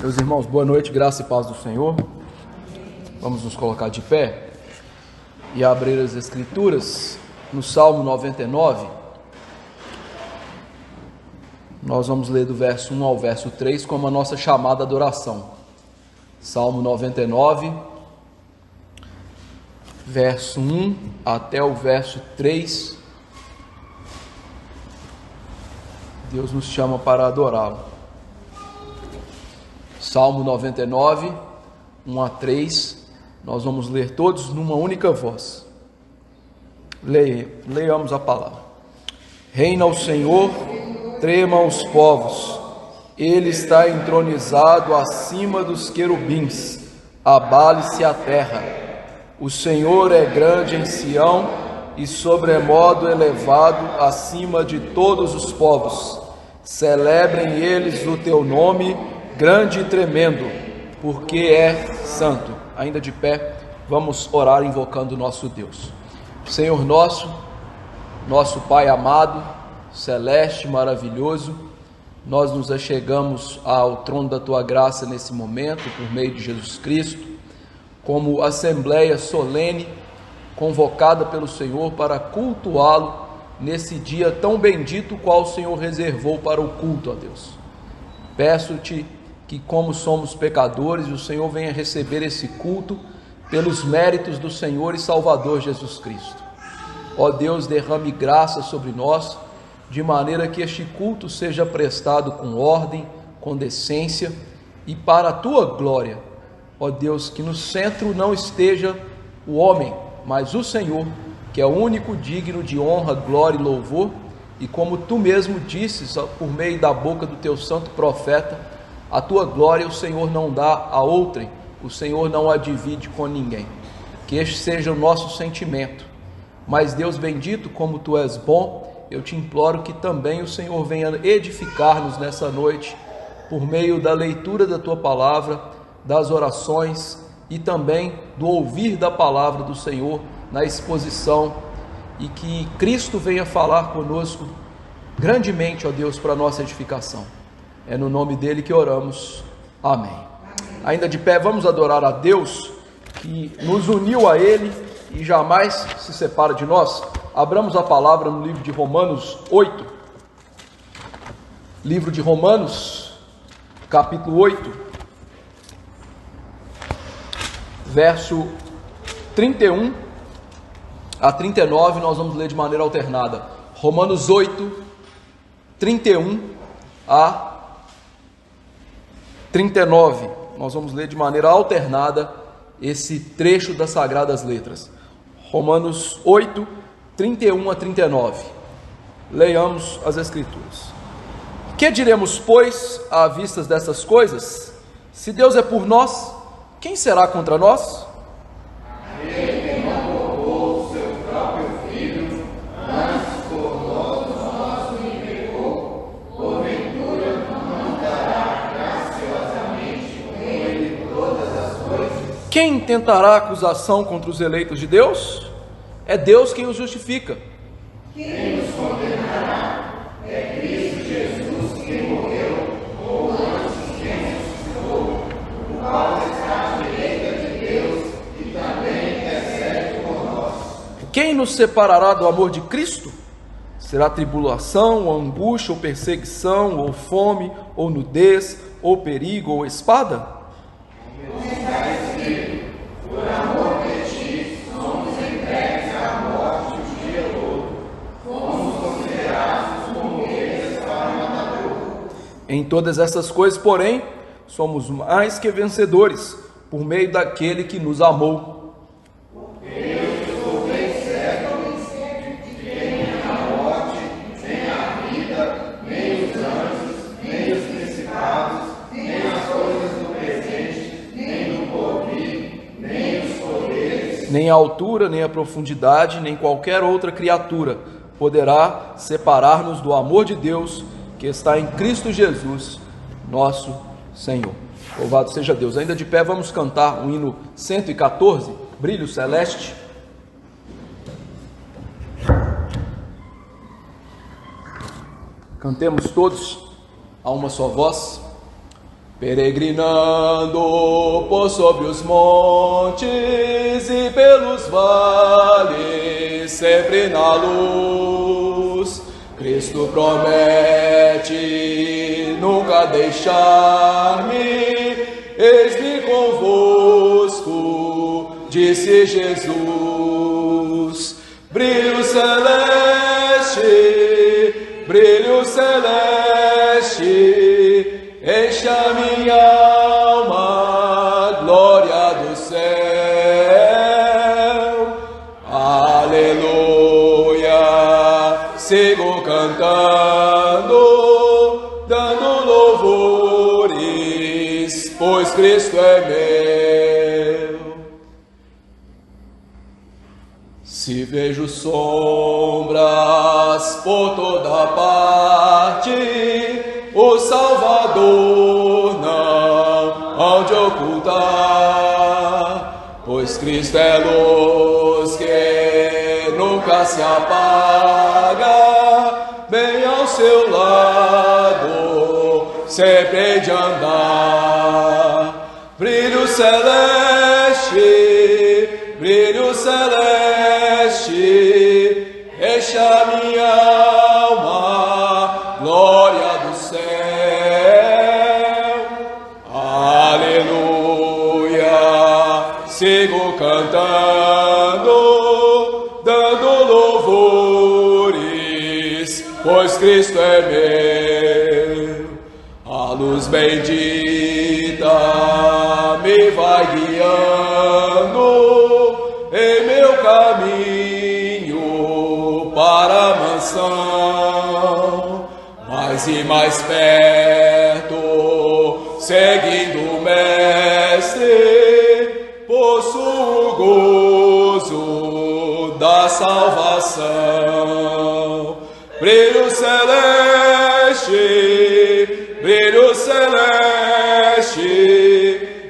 Meus irmãos, boa noite, graça e paz do Senhor. Vamos nos colocar de pé e abrir as Escrituras no Salmo 99. Nós vamos ler do verso 1 ao verso 3 como a nossa chamada adoração. Salmo 99, verso 1 até o verso 3. Deus nos chama para adorá-lo. Salmo 99, 1 a 3, nós vamos ler todos numa única voz. Leiamos a palavra. Reina o Senhor, tremam os povos, Ele está entronizado acima dos querubins, abale-se a terra. O Senhor é grande em Sião e sobremodo elevado acima de todos os povos. Celebrem eles o teu nome, grande e tremendo, porque é santo. Ainda de pé, vamos orar invocando o nosso Deus. Senhor nosso Pai amado, celeste, maravilhoso, nós nos achegamos ao trono da Tua graça nesse momento, por meio de Jesus Cristo, como assembleia solene, convocada pelo Senhor para cultuá-lo nesse dia tão bendito, qual o Senhor reservou para o culto a Deus. Peço-te que, como somos pecadores, o Senhor venha receber esse culto pelos méritos do Senhor e Salvador Jesus Cristo. Ó Deus, derrame graça sobre nós, de maneira que este culto seja prestado com ordem, com decência e para a Tua glória. Ó Deus, que no centro não esteja o homem, mas o Senhor, que é o único digno de honra, glória e louvor, e como Tu mesmo disses por meio da boca do Teu santo profeta, a Tua glória o Senhor não dá a outrem, o Senhor não a divide com ninguém. Que este seja o nosso sentimento. Mas Deus bendito, como Tu és bom, eu te imploro que também o Senhor venha edificar-nos nessa noite, por meio da leitura da Tua palavra, das orações e também do ouvir da palavra do Senhor na exposição, e que Cristo venha falar conosco grandemente, ó Deus, para a nossa edificação. É no nome dele que oramos. Amém. Ainda de pé, vamos adorar a Deus, que nos uniu a Ele e jamais se separa de nós. Abramos a palavra no livro de Romanos 8. Livro de Romanos, capítulo 8, verso 31 a 39, nós vamos ler de maneira alternada. Romanos 8, 31 a 39, nós vamos ler de maneira alternada esse trecho das Sagradas Letras. Romanos 8, 31 a 39. Leiamos as Escrituras. Que diremos, pois, à vista dessas coisas? Se Deus é por nós, quem será contra nós? Aquele que não poupou o seu próprio filho, antes por nós o entregou, porventura não dará graciosamente com ele todas as coisas? Quem tentará acusação contra os eleitos de Deus? É Deus quem os justifica. Quem nos condenará? É Cristo Jesus que morreu, ou antes quem ressuscitou, o qual está à direita de Deus e também intercede por nós. Quem nos separará do amor de Cristo? Será tribulação, ou angústia, ou perseguição, ou fome, ou nudez, ou perigo, ou espada? Como está escrito, por amor de ti somos entregues à morte o dia todo, fomos considerados como ovelhas para o matador. Em todas essas coisas, porém, somos mais que vencedores, por meio daquele que nos amou. Nem a altura, nem a profundidade, nem qualquer outra criatura poderá separar-nos do amor de Deus que está em Cristo Jesus, nosso Senhor. Louvado seja Deus. Ainda de pé, vamos cantar o hino 114, Brilho Celeste. Cantemos todos a uma só voz. Peregrinando por sobre os montes e pelos vales, sempre na luz, Cristo promete nunca deixar-me. Eis-me convosco, disse Jesus. Brilho celeste, enche a minha alma, glória do céu. Aleluia, sigo cantando, dando louvores, pois Cristo é meu. Se vejo sombras por toda parte, o Salvador não há de ocultar, pois Cristo é luz que nunca se apaga, bem ao seu lado sempre hei de andar. Brilho celeste, enche a minha alma, glória do céu. Aleluia, sigo cantando, dando louvores, pois Cristo é meu. A luz bendita me vai guiando em meu caminho para a mansão. Mais e mais perto, seguindo o Mestre, possuo o gozo da salvação. Brilho celeste,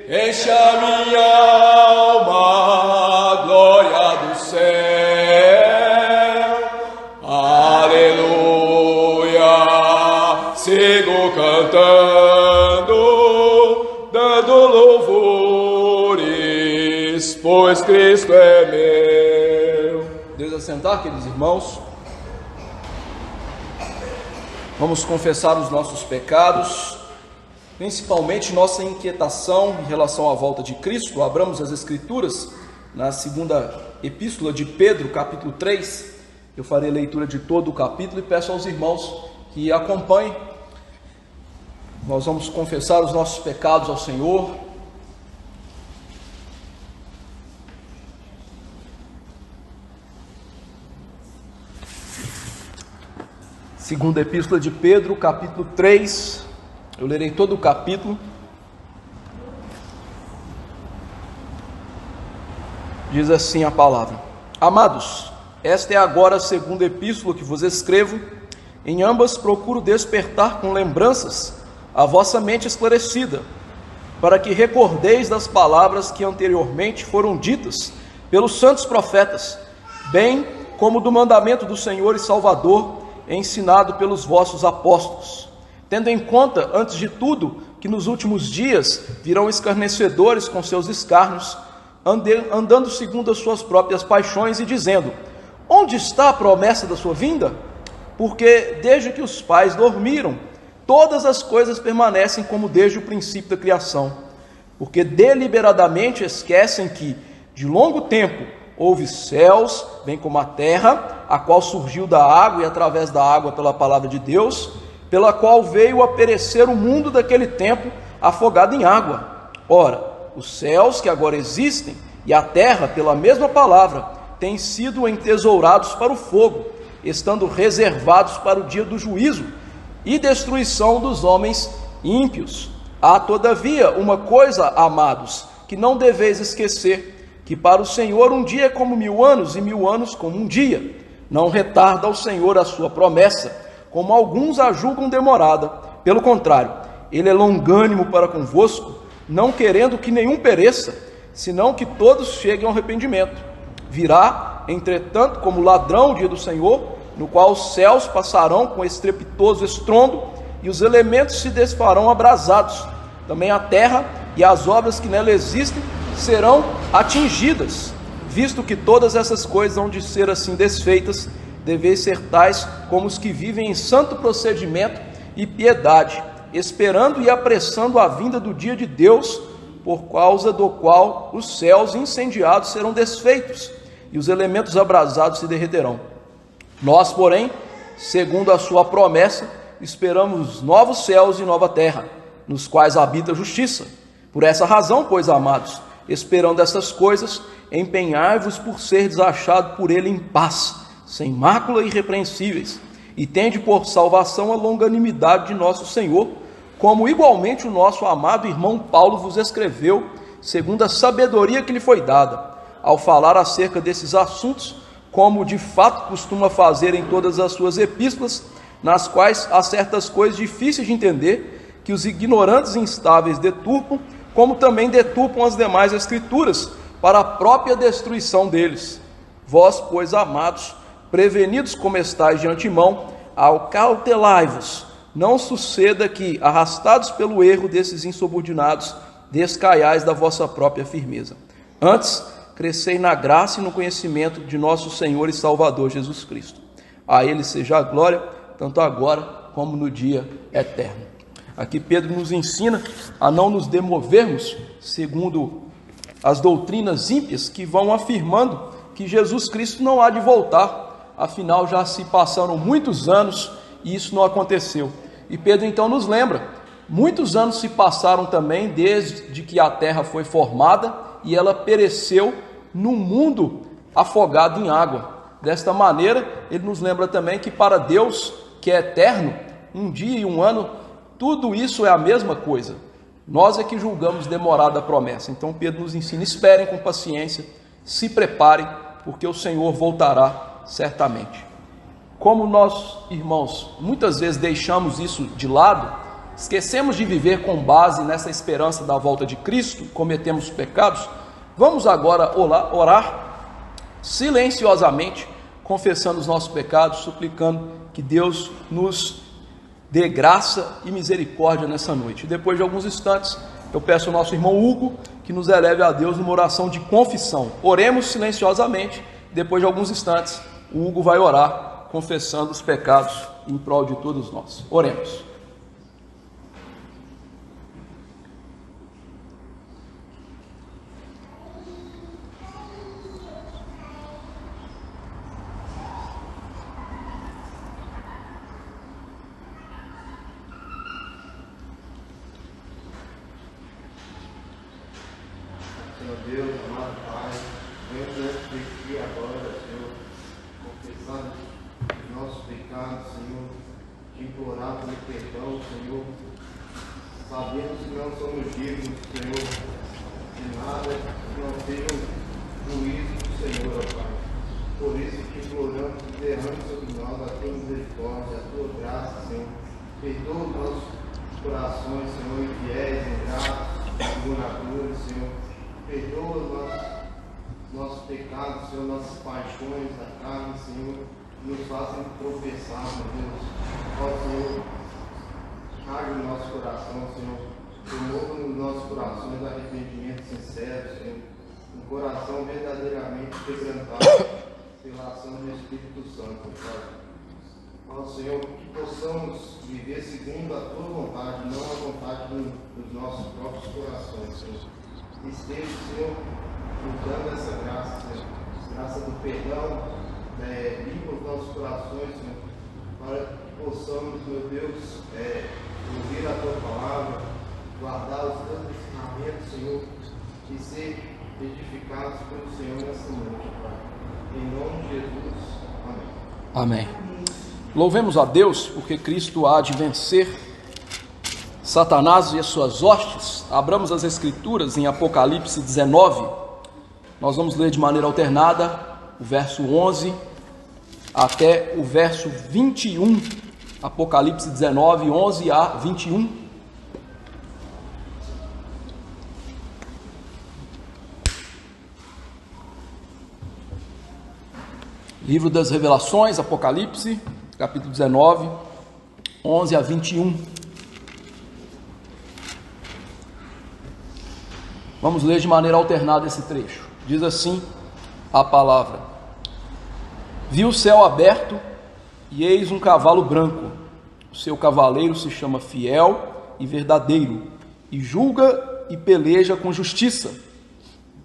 enche a minha alma, glória do céu. Aleluia, sigo cantando, dando louvores, pois Cristo é meu. Deus assentar, queridos irmãos. Vamos confessar os nossos pecados, principalmente nossa inquietação em relação à volta de Cristo. Abramos as Escrituras na segunda epístola de Pedro, capítulo 3. Eu farei leitura de todo o capítulo e peço aos irmãos que acompanhem. Nós vamos confessar os nossos pecados ao Senhor. Segunda epístola de Pedro, capítulo 3, eu lerei todo o capítulo. Diz assim a palavra: Amados, esta é agora a segunda epístola que vos escrevo. Em ambas procuro despertar com lembranças a vossa mente esclarecida, para que recordeis das palavras que anteriormente foram ditas pelos santos profetas, bem como do mandamento do Senhor e Salvador, ensinado pelos vossos apóstolos, tendo em conta, antes de tudo, que nos últimos dias virão escarnecedores com seus escárnios, andando segundo as suas próprias paixões e dizendo: onde está a promessa da sua vinda? Porque desde que os pais dormiram, todas as coisas permanecem como desde o princípio da criação, porque deliberadamente esquecem que, de longo tempo, houve céus, bem como a terra, a qual surgiu da água e através da água pela palavra de Deus, pela qual veio a perecer o mundo daquele tempo, afogado em água. Ora, os céus que agora existem e a terra, pela mesma palavra, têm sido entesourados para o fogo, estando reservados para o dia do juízo e destruição dos homens ímpios. Há, todavia, uma coisa, amados, que não deveis esquecer, que para o Senhor um dia é como 1000 anos, e 1000 anos como um dia. Não retarda o Senhor a sua promessa, como alguns a julgam demorada. Pelo contrário, ele é longânimo para convosco, não querendo que nenhum pereça, senão que todos cheguem ao arrependimento. Virá, entretanto, como ladrão o dia do Senhor, no qual os céus passarão com estrepitoso estrondo, e os elementos se desfarão abrasados. também a terra e as obras que nela existem serão atingidas, visto que todas essas coisas hão de ser assim desfeitas, deveis ser tais como os que vivem em santo procedimento e piedade, esperando e apressando a vinda do dia de Deus, por causa do qual os céus incendiados serão desfeitos e os elementos abrasados se derreterão. Nós, porém, segundo a sua promessa, esperamos novos céus e nova terra, nos quais habita a justiça. Por essa razão, pois, amados, esperando essas coisas, empenhai-vos por seres achados por ele em paz, sem mácula e irrepreensíveis, e tende por salvação a longanimidade de nosso Senhor, como igualmente o nosso amado irmão Paulo vos escreveu, segundo a sabedoria que lhe foi dada, ao falar acerca desses assuntos, como de fato costuma fazer em todas as suas epístolas, nas quais há certas coisas difíceis de entender, que os ignorantes e instáveis deturpam, como também deturpam as demais escrituras, para a própria destruição deles. Vós, pois, amados, prevenidos como estáis de antemão, acautelai-vos, não suceda que, arrastados pelo erro desses insubordinados, descaiais da vossa própria firmeza. Antes, crescei na graça e no conhecimento de nosso Senhor e Salvador Jesus Cristo. A Ele seja a glória, tanto agora como no dia eterno. Aqui Pedro nos ensina a não nos demovermos segundo as doutrinas ímpias que vão afirmando que Jesus Cristo não há de voltar, afinal já se passaram muitos anos e isso não aconteceu. E Pedro então nos lembra, muitos anos se passaram também desde que a terra foi formada e ela pereceu num mundo afogado em água. Desta maneira, ele nos lembra também que para Deus, que é eterno, um dia e um ano, tudo isso é a mesma coisa. Nós é que julgamos demorada a promessa. Então Pedro nos ensina, esperem com paciência, se preparem, porque o Senhor voltará certamente. Como nós, irmãos, muitas vezes deixamos isso de lado, esquecemos de viver com base nessa esperança da volta de Cristo, cometemos pecados, vamos agora orar silenciosamente, confessando os nossos pecados, suplicando que Deus nos dê graça e misericórdia nessa noite. Depois de alguns instantes, eu peço ao nosso irmão Hugo que nos eleve a Deus numa oração de confissão. Oremos silenciosamente, depois de alguns instantes, o Hugo vai orar, confessando os pecados em prol de todos nós. Oremos. Senhor Deus, amado Pai, venho diante de Ti agora, Senhor, confessando os nossos pecados, Senhor, te implorar pelo perdão, Senhor, sabendo que não somos dignos, Senhor, de nada que não seja o juízo do Senhor, ó Pai. Por isso te imploramos que derrame sobre nós a Tua misericórdia, a Tua graça, Senhor. Perdoa os nossos corações, Senhor, infiéis, ingratos, murmuradores, Senhor. Perdoa nossos pecados, Senhor, nossas paixões da carne, Senhor, nos façam tropeçar, meu Deus. Ó Senhor, arde no nosso coração, Senhor, promova nos nossos corações arrependimento sincero, Senhor, um coração verdadeiramente quebrantado pela ação do Espírito Santo, Pai. Ó Senhor, que possamos viver segundo a Tua vontade, não a vontade dos nossos próprios corações, Senhor. Esteja, Senhor, dando essa graça, Senhor, graça do perdão, limpa os nossos corações, Senhor, para que possamos, meu Deus, ouvir a Tua palavra, guardar os Teus ensinamentos, Senhor, e ser edificados pelo Senhor nessa noite, Pai. Em nome de Jesus, amém. Amém. Louvemos a Deus, porque Cristo há de vencer Satanás e as suas hostes. Abramos as Escrituras em Apocalipse 19. Nós vamos ler de maneira alternada o verso 11 até o verso 21. Apocalipse 19, 11 a 21. Livro das Revelações, Apocalipse, capítulo 19, 11 a 21. Vamos ler de maneira alternada esse trecho. Diz assim a palavra: Vi o céu aberto e eis um cavalo branco. O seu cavaleiro se chama Fiel e Verdadeiro, e julga e peleja com justiça.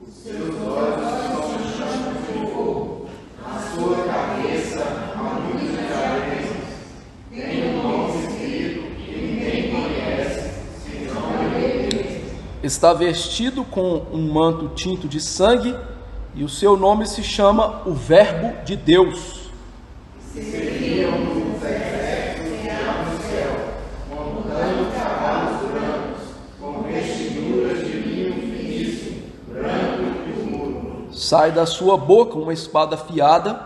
Os seus olhos são chamas de fogo, na sua cabeça há muitos diademas. Tem um nome escrito que ninguém conhece, senão ele mesmo. Está vestido com um manto tinto de sangue, e o seu nome se chama o Verbo de Deus. Seguiam-no os exércitos que há no céu, montando cavalos brancos, com vestiduras de linho finíssimo, branco e purpúreo. Sai da sua boca uma espada afiada,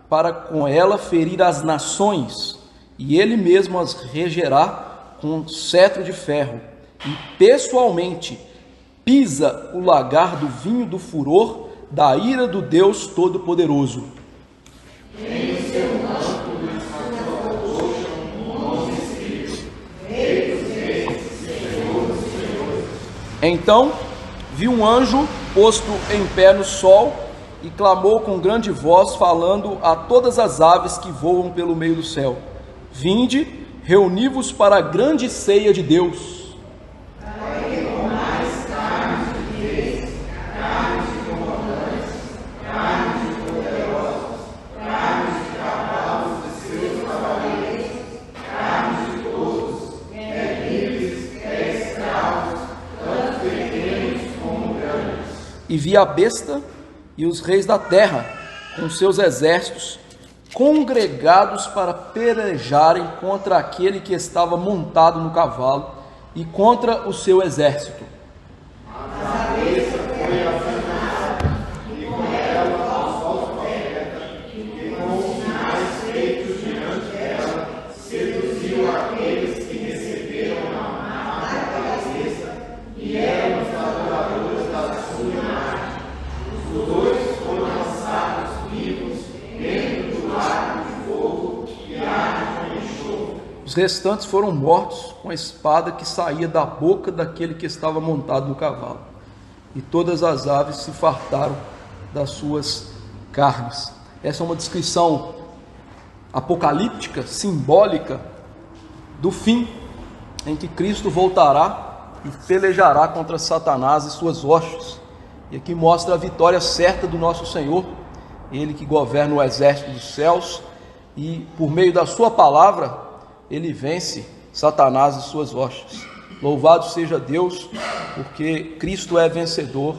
para com ela ferir as nações, e ele mesmo as regerá com cetro de ferro, e pessoalmente pisa o lagar do vinho do furor da ira do Deus Todo-Poderoso. Em o seu manto e na sua coxa um nome escrito: Rei dos Reis, Senhor dos Senhores. Então vi um anjo posto em pé no sol e clamou com grande voz, falando a todas as aves que voam pelo meio do céu: Vinde, reuni-vos para a grande ceia de Deus. E vi a besta e os reis da terra, com seus exércitos, congregados para pelejarem contra aquele que estava montado no cavalo e contra o seu exército. A besta foi afinada, e com ela os falsos profetas, e com os sinais feitos diante dela, seduziu aqueles que receberam a marca da besta, e eram os adoradores da sua imagem. Os dois foram lançados vivos dentro do lago de fogo e arde com enxofre. Os restantes foram mortos com a espada que saía da boca daquele que estava montado no cavalo. E todas as aves se fartaram das suas carnes. Essa é uma descrição apocalíptica, simbólica, do fim, em que Cristo voltará e pelejará contra Satanás e suas hostes. E aqui mostra a vitória certa do nosso Senhor, Ele que governa o exército dos céus, e por meio da sua palavra, Ele vence Satanás e suas hostes. Louvado seja Deus, porque Cristo é vencedor,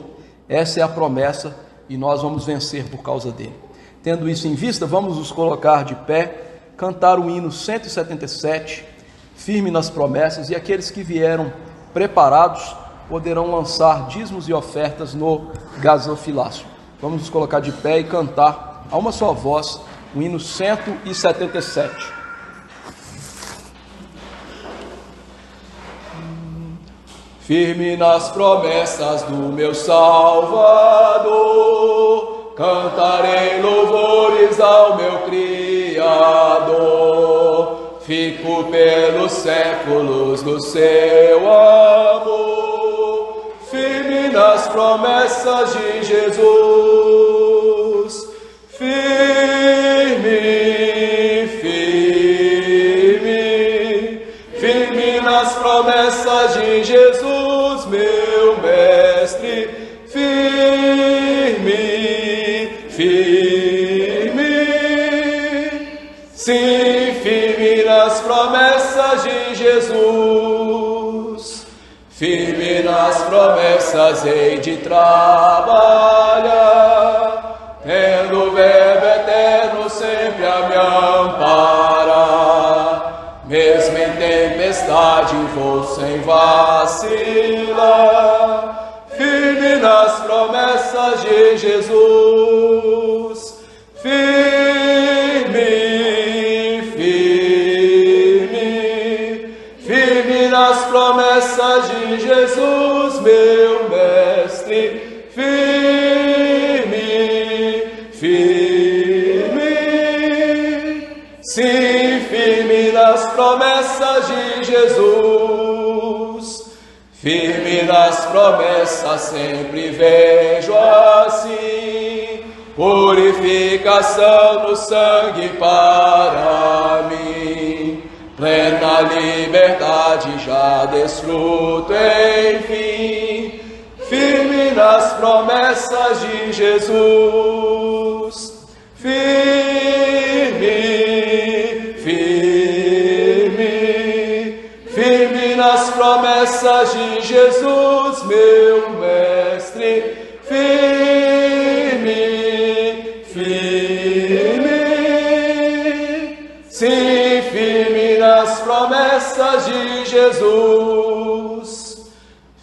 essa é a promessa, e nós vamos vencer por causa dele. Tendo isso em vista, vamos nos colocar de pé, cantar o hino 177, firme nas promessas, e aqueles que vieram preparados poderão lançar dízimos e ofertas no gasofilácio. Vamos nos colocar de pé e cantar a uma só voz o hino 177. Firme nas promessas do meu Salvador, cantarei louvores ao meu Criador. Fico pelos séculos no seu amor, firme nas promessas de Jesus. Firme, firme, firme nas promessas de Jesus, meu mestre. Firme, firme, sim, firme nas promessas de Jesus. Firme nas promessas hei de trabalhar, tendo o Verbo eterno sempre a me amparar. Mesmo em tempestade vou sem vacilar, firme nas promessas de Jesus. Firme, firme, firme nas promessas de Jesus, meu mestre. Firme, firme, sim, firme nas promessas de Jesus. Firme nas promessas sempre vejo assim, purificação no sangue para mim. Plena liberdade já desfruto enfim, firme nas promessas de Jesus. Firme, firme, firme nas promessas de Jesus, meu mestre. Firme, firme, sim, firme nas promessas de Jesus.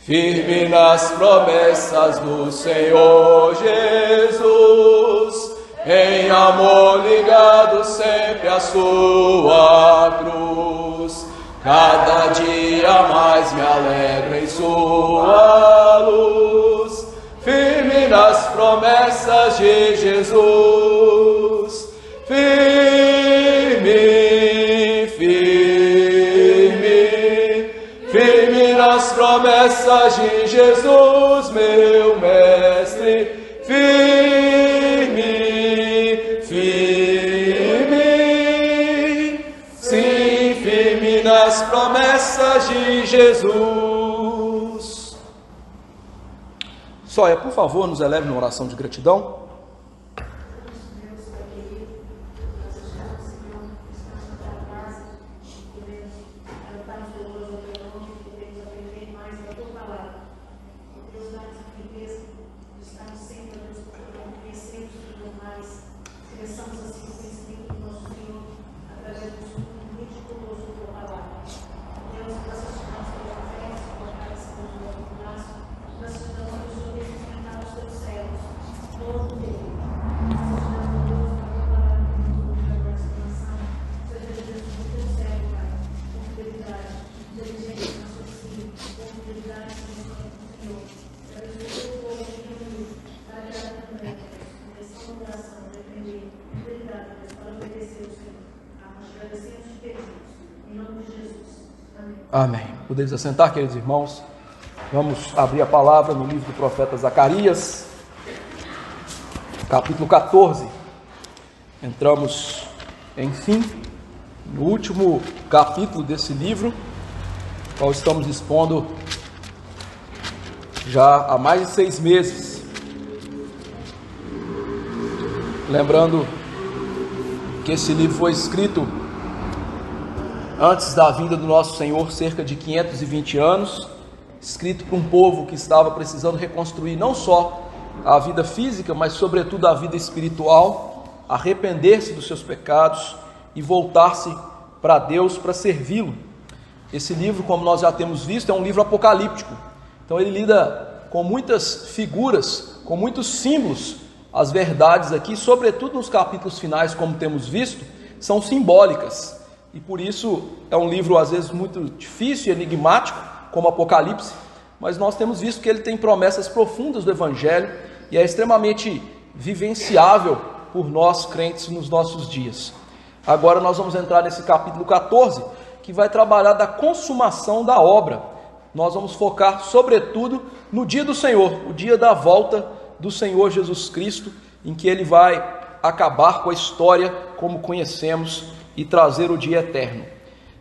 Firme nas promessas do Senhor Jesus, em amor ligado sempre à sua cruz. Cada dia mais me alegro em sua luz. Firme nas promessas de Jesus. Firme, firme, firme nas promessas de Jesus, meu mestre. Firme, firme, sim, firme nas promessas de Jesus. Sóia, por favor, nos eleve numa oração de gratidão. Amém. Podemos assentar, queridos irmãos. Vamos abrir a palavra no livro do profeta Zacarias, capítulo 14. Entramos, enfim, no último capítulo desse livro, qual estamos expondo já há mais de 6 meses. Lembrando que esse livro foi escrito antes da vinda do nosso Senhor, cerca de 520 anos, escrito para um povo que estava precisando reconstruir não só a vida física, mas sobretudo a vida espiritual, arrepender-se dos seus pecados e voltar-se para Deus para servi-lo. Esse livro, como nós já temos visto, é um livro apocalíptico. Então ele lida com muitas figuras, com muitos símbolos. As verdades aqui, sobretudo nos capítulos finais, como temos visto, são simbólicas. E por isso é um livro às vezes muito difícil e enigmático, como Apocalipse, mas nós temos visto que ele tem promessas profundas do Evangelho e é extremamente vivenciável por nós crentes nos nossos dias. Agora nós vamos entrar nesse capítulo 14, que vai trabalhar da consumação da obra. Nós vamos focar sobretudo no dia do Senhor, o dia da volta do Senhor Jesus Cristo, em que ele vai acabar com a história como conhecemos e trazer o dia eterno.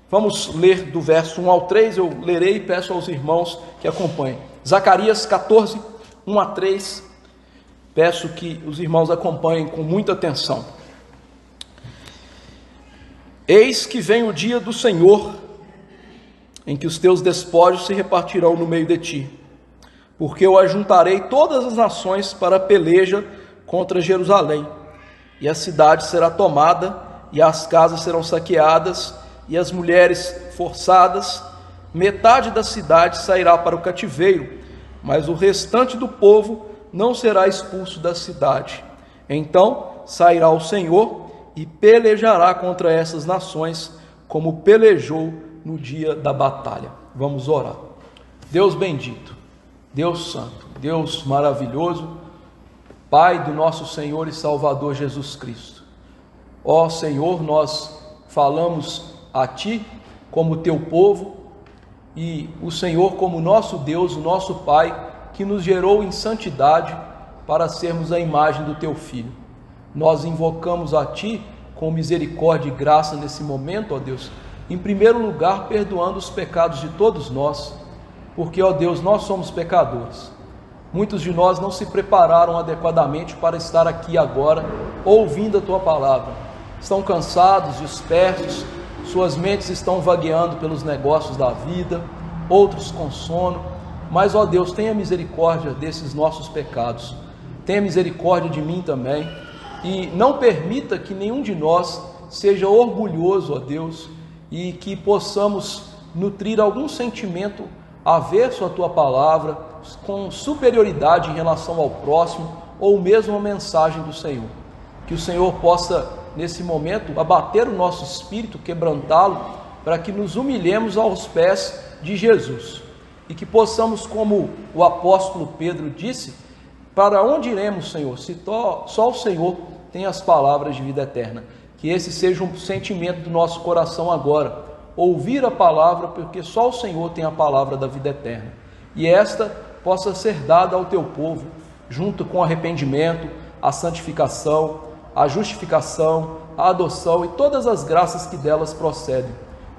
Vamos ler do verso 1 ao 3, eu lerei e peço aos irmãos que acompanhem. Zacarias 14, 1 a 3, peço que os irmãos acompanhem com muita atenção. Eis que vem o dia do Senhor, em que os teus despojos se repartirão no meio de ti, porque eu ajuntarei todas as nações para a peleja contra Jerusalém, e a cidade será tomada, e as casas serão saqueadas, e as mulheres forçadas. Metade da cidade sairá para o cativeiro, mas o restante do povo não será expulso da cidade. Então sairá o Senhor e pelejará contra essas nações, como pelejou no dia da batalha. Vamos orar. Deus bendito, Deus santo, Deus maravilhoso, Pai do nosso Senhor e Salvador Jesus Cristo. Ó Senhor, nós falamos a Ti como Teu povo e o Senhor como nosso Deus, o nosso Pai, que nos gerou em santidade para sermos a imagem do Teu Filho. Nós invocamos a Ti com misericórdia e graça nesse momento, ó Deus, em primeiro lugar perdoando os pecados de todos nós, porque, ó Deus, nós somos pecadores. Muitos de nós não se prepararam adequadamente para estar aqui agora, ouvindo a Tua palavra. Estão cansados, dispersos, suas mentes estão vagueando pelos negócios da vida, outros com sono. Mas, ó Deus, tenha misericórdia desses nossos pecados. Tenha misericórdia de mim também. E não permita que nenhum de nós seja orgulhoso, ó Deus, e que possamos nutrir algum sentimento averso à Tua palavra, com superioridade em relação ao próximo, ou mesmo a mensagem do Senhor. Que o Senhor possa, nesse momento, abater o nosso espírito, quebrantá-lo, para que nos humilhemos aos pés de Jesus. E que possamos, como o apóstolo Pedro disse, para onde iremos, Senhor, se só o Senhor tem as palavras de vida eterna. Que esse seja um sentimento do nosso coração agora, ouvir a palavra, porque só o Senhor tem a palavra da vida eterna. E esta possa ser dada ao Teu povo, junto com arrependimento, a santificação, a justificação, a adoção e todas as graças que delas procedem.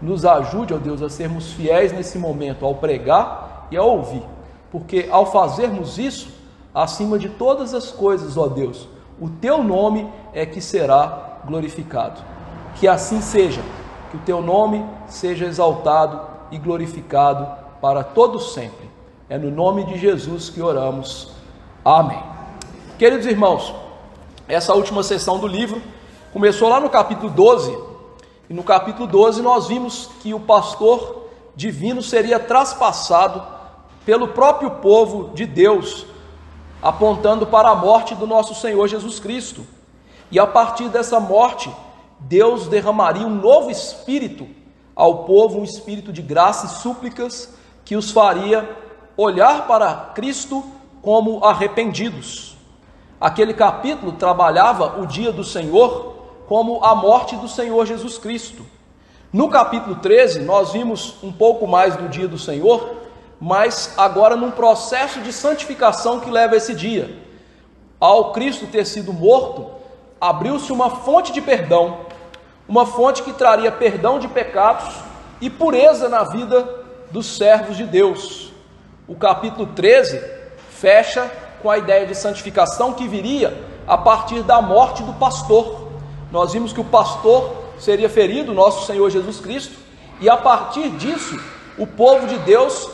Nos ajude, ó Deus, a sermos fiéis nesse momento, ao pregar e ao ouvir, porque ao fazermos isso, acima de todas as coisas, ó Deus, o Teu nome é que será glorificado. Que assim seja, que o Teu nome seja exaltado e glorificado para todos sempre. É no nome de Jesus que oramos. Amém. Queridos irmãos, essa última sessão do livro começou lá no capítulo 12, e no capítulo 12 nós vimos que o pastor divino seria traspassado pelo próprio povo de Deus, apontando para a morte do nosso Senhor Jesus Cristo. E a partir dessa morte, Deus derramaria um novo espírito ao povo, um espírito de graça e súplicas, que os faria olhar para Cristo como arrependidos. Aquele capítulo trabalhava o dia do Senhor como a morte do Senhor Jesus Cristo. No capítulo 13, nós vimos um pouco mais do dia do Senhor, mas agora num processo de santificação que leva a esse dia. Ao Cristo ter sido morto, abriu-se uma fonte de perdão, uma fonte que traria perdão de pecados e pureza na vida dos servos de Deus. O capítulo 13 fecha com a ideia de santificação que viria a partir da morte do pastor. Nós vimos que o pastor seria ferido, nosso Senhor Jesus Cristo, e a partir disso, o povo de Deus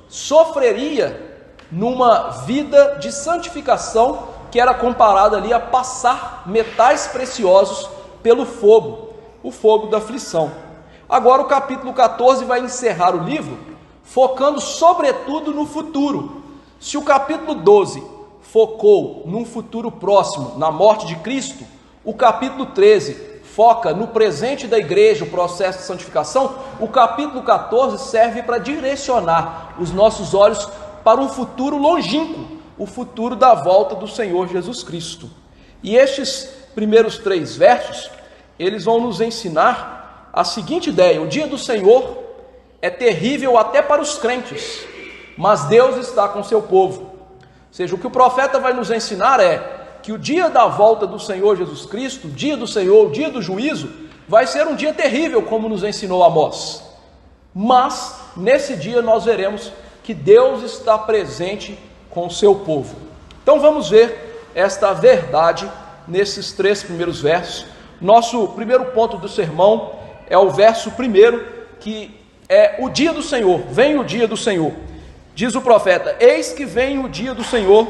sofreria numa vida de santificação que era comparada ali a passar metais preciosos pelo fogo, o fogo da aflição. Agora o capítulo 14 vai encerrar o livro, focando sobretudo no futuro. Se o capítulo 12 focou num futuro próximo, na morte de Cristo, o capítulo 13 foca no presente da igreja, o processo de santificação. O capítulo 14 serve para direcionar os nossos olhos para um futuro longínquo, o futuro da volta do Senhor Jesus Cristo. E estes primeiros 3 versos, eles vão nos ensinar a seguinte ideia: o dia do Senhor é terrível até para os crentes, mas Deus está com seu povo. Ou seja, o que o profeta vai nos ensinar é que o dia da volta do Senhor Jesus Cristo, o dia do Senhor, o dia do juízo, vai ser um dia terrível, como nos ensinou Amós. Mas, nesse dia, nós veremos que Deus está presente com o seu povo. Então, vamos ver esta verdade nesses 3 primeiros versos. Nosso primeiro ponto do sermão é o verso 1, que é o dia do Senhor. Vem o dia do Senhor. Diz o profeta: eis que vem o dia do Senhor,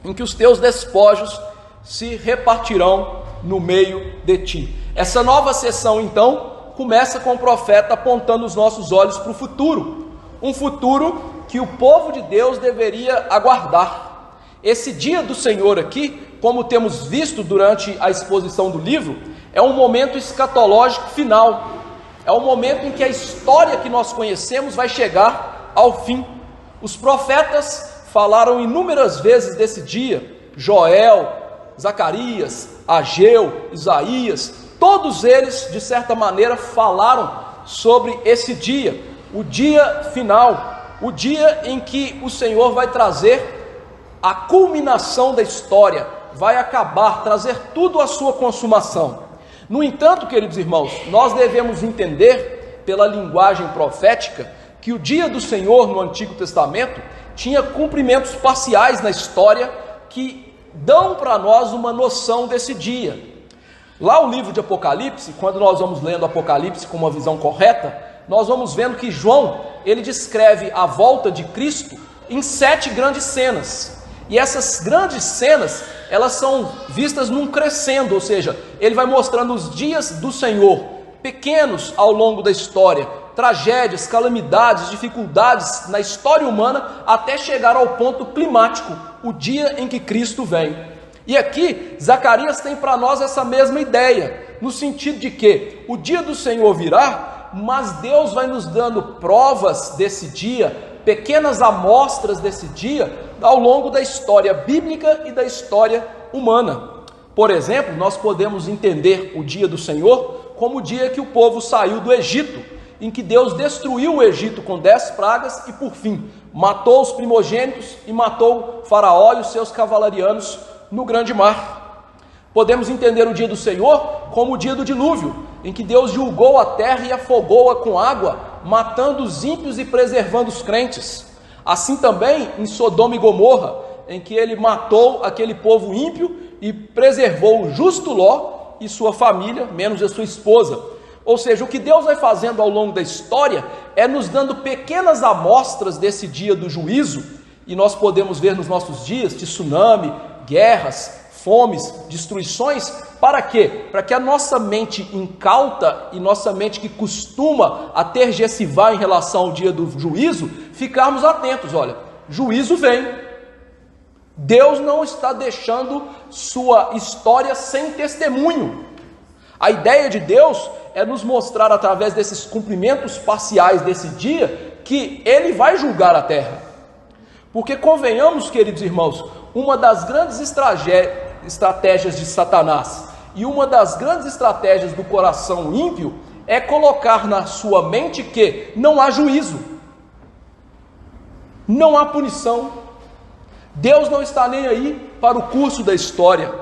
em que os teus despojos se repartirão no meio de ti. Essa nova sessão, então, começa com o profeta apontando os nossos olhos para o futuro, um futuro que o povo de Deus deveria aguardar. Esse dia do Senhor aqui, como temos visto durante a exposição do livro, é um momento escatológico final, é um momento em que a história que nós conhecemos vai chegar ao fim. Os profetas falaram inúmeras vezes desse dia. Joel, Zacarias, Ageu, Isaías, todos eles, de certa maneira, falaram sobre esse dia, o dia final, o dia em que o Senhor vai trazer a culminação da história, vai acabar, trazer tudo à sua consumação. No entanto, queridos irmãos, nós devemos entender, pela linguagem profética, que o dia do Senhor no Antigo Testamento tinha cumprimentos parciais na história que dão para nós uma noção desse dia. Lá o livro de Apocalipse, quando nós vamos lendo Apocalipse com uma visão correta, nós vamos vendo que João, ele descreve a volta de Cristo em 7 grandes cenas. E essas grandes cenas, elas são vistas num crescendo, ou seja, ele vai mostrando os dias do Senhor, pequenos ao longo da história, tragédias, calamidades, dificuldades na história humana, até chegar ao ponto climático, o dia em que Cristo vem. E aqui, Zacarias tem para nós essa mesma ideia, no sentido de que o dia do Senhor virá, mas Deus vai nos dando provas desse dia, pequenas amostras desse dia, ao longo da história bíblica e da história humana. Por exemplo, nós podemos entender o dia do Senhor como o dia que o povo saiu do Egito, em que Deus destruiu o Egito com 10 pragas e, por fim, matou os primogênitos e matou Faraó e os seus cavalarianos no grande mar. Podemos entender o dia do Senhor como o dia do dilúvio, em que Deus julgou a terra e afogou-a com água, matando os ímpios e preservando os crentes. Assim também em Sodoma e Gomorra, em que ele matou aquele povo ímpio e preservou o justo Ló e sua família, menos a sua esposa. Ou seja, o que Deus vai fazendo ao longo da história é nos dando pequenas amostras desse dia do juízo, e nós podemos ver nos nossos dias tsunami, guerras, fomes, destruições. Para quê? Para que a nossa mente incauta e nossa mente que costuma a tergiversar em relação ao dia do juízo, ficarmos atentos. Olha, juízo vem. Deus não está deixando sua história sem testemunho. A ideia de Deus é nos mostrar através desses cumprimentos parciais desse dia que Ele vai julgar a terra. Porque convenhamos, queridos irmãos, uma das grandes estratégias de Satanás e uma das grandes estratégias do coração ímpio é colocar na sua mente que não há juízo, não há punição. Deus não está nem aí para o curso da história.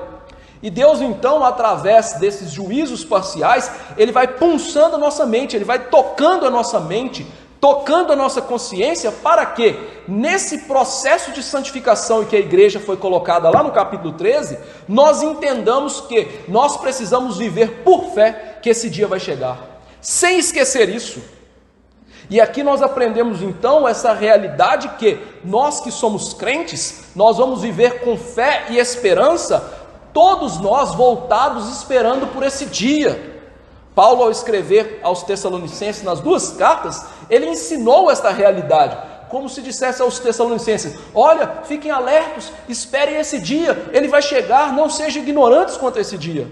E Deus então, através desses juízos parciais, Ele vai punçando a nossa mente, Ele vai tocando a nossa mente, tocando a nossa consciência, para que nesse processo de santificação em que a igreja foi colocada lá no capítulo 13, nós entendamos que nós precisamos viver por fé que esse dia vai chegar, sem esquecer isso. E aqui nós aprendemos então essa realidade que nós que somos crentes, nós vamos viver com fé e esperança, todos nós voltados esperando por esse dia. Paulo, ao escrever aos Tessalonicenses nas 2 cartas, ele ensinou esta realidade, como se dissesse aos Tessalonicenses: olha, fiquem alertos, esperem esse dia, ele vai chegar, não sejam ignorantes quanto a esse dia.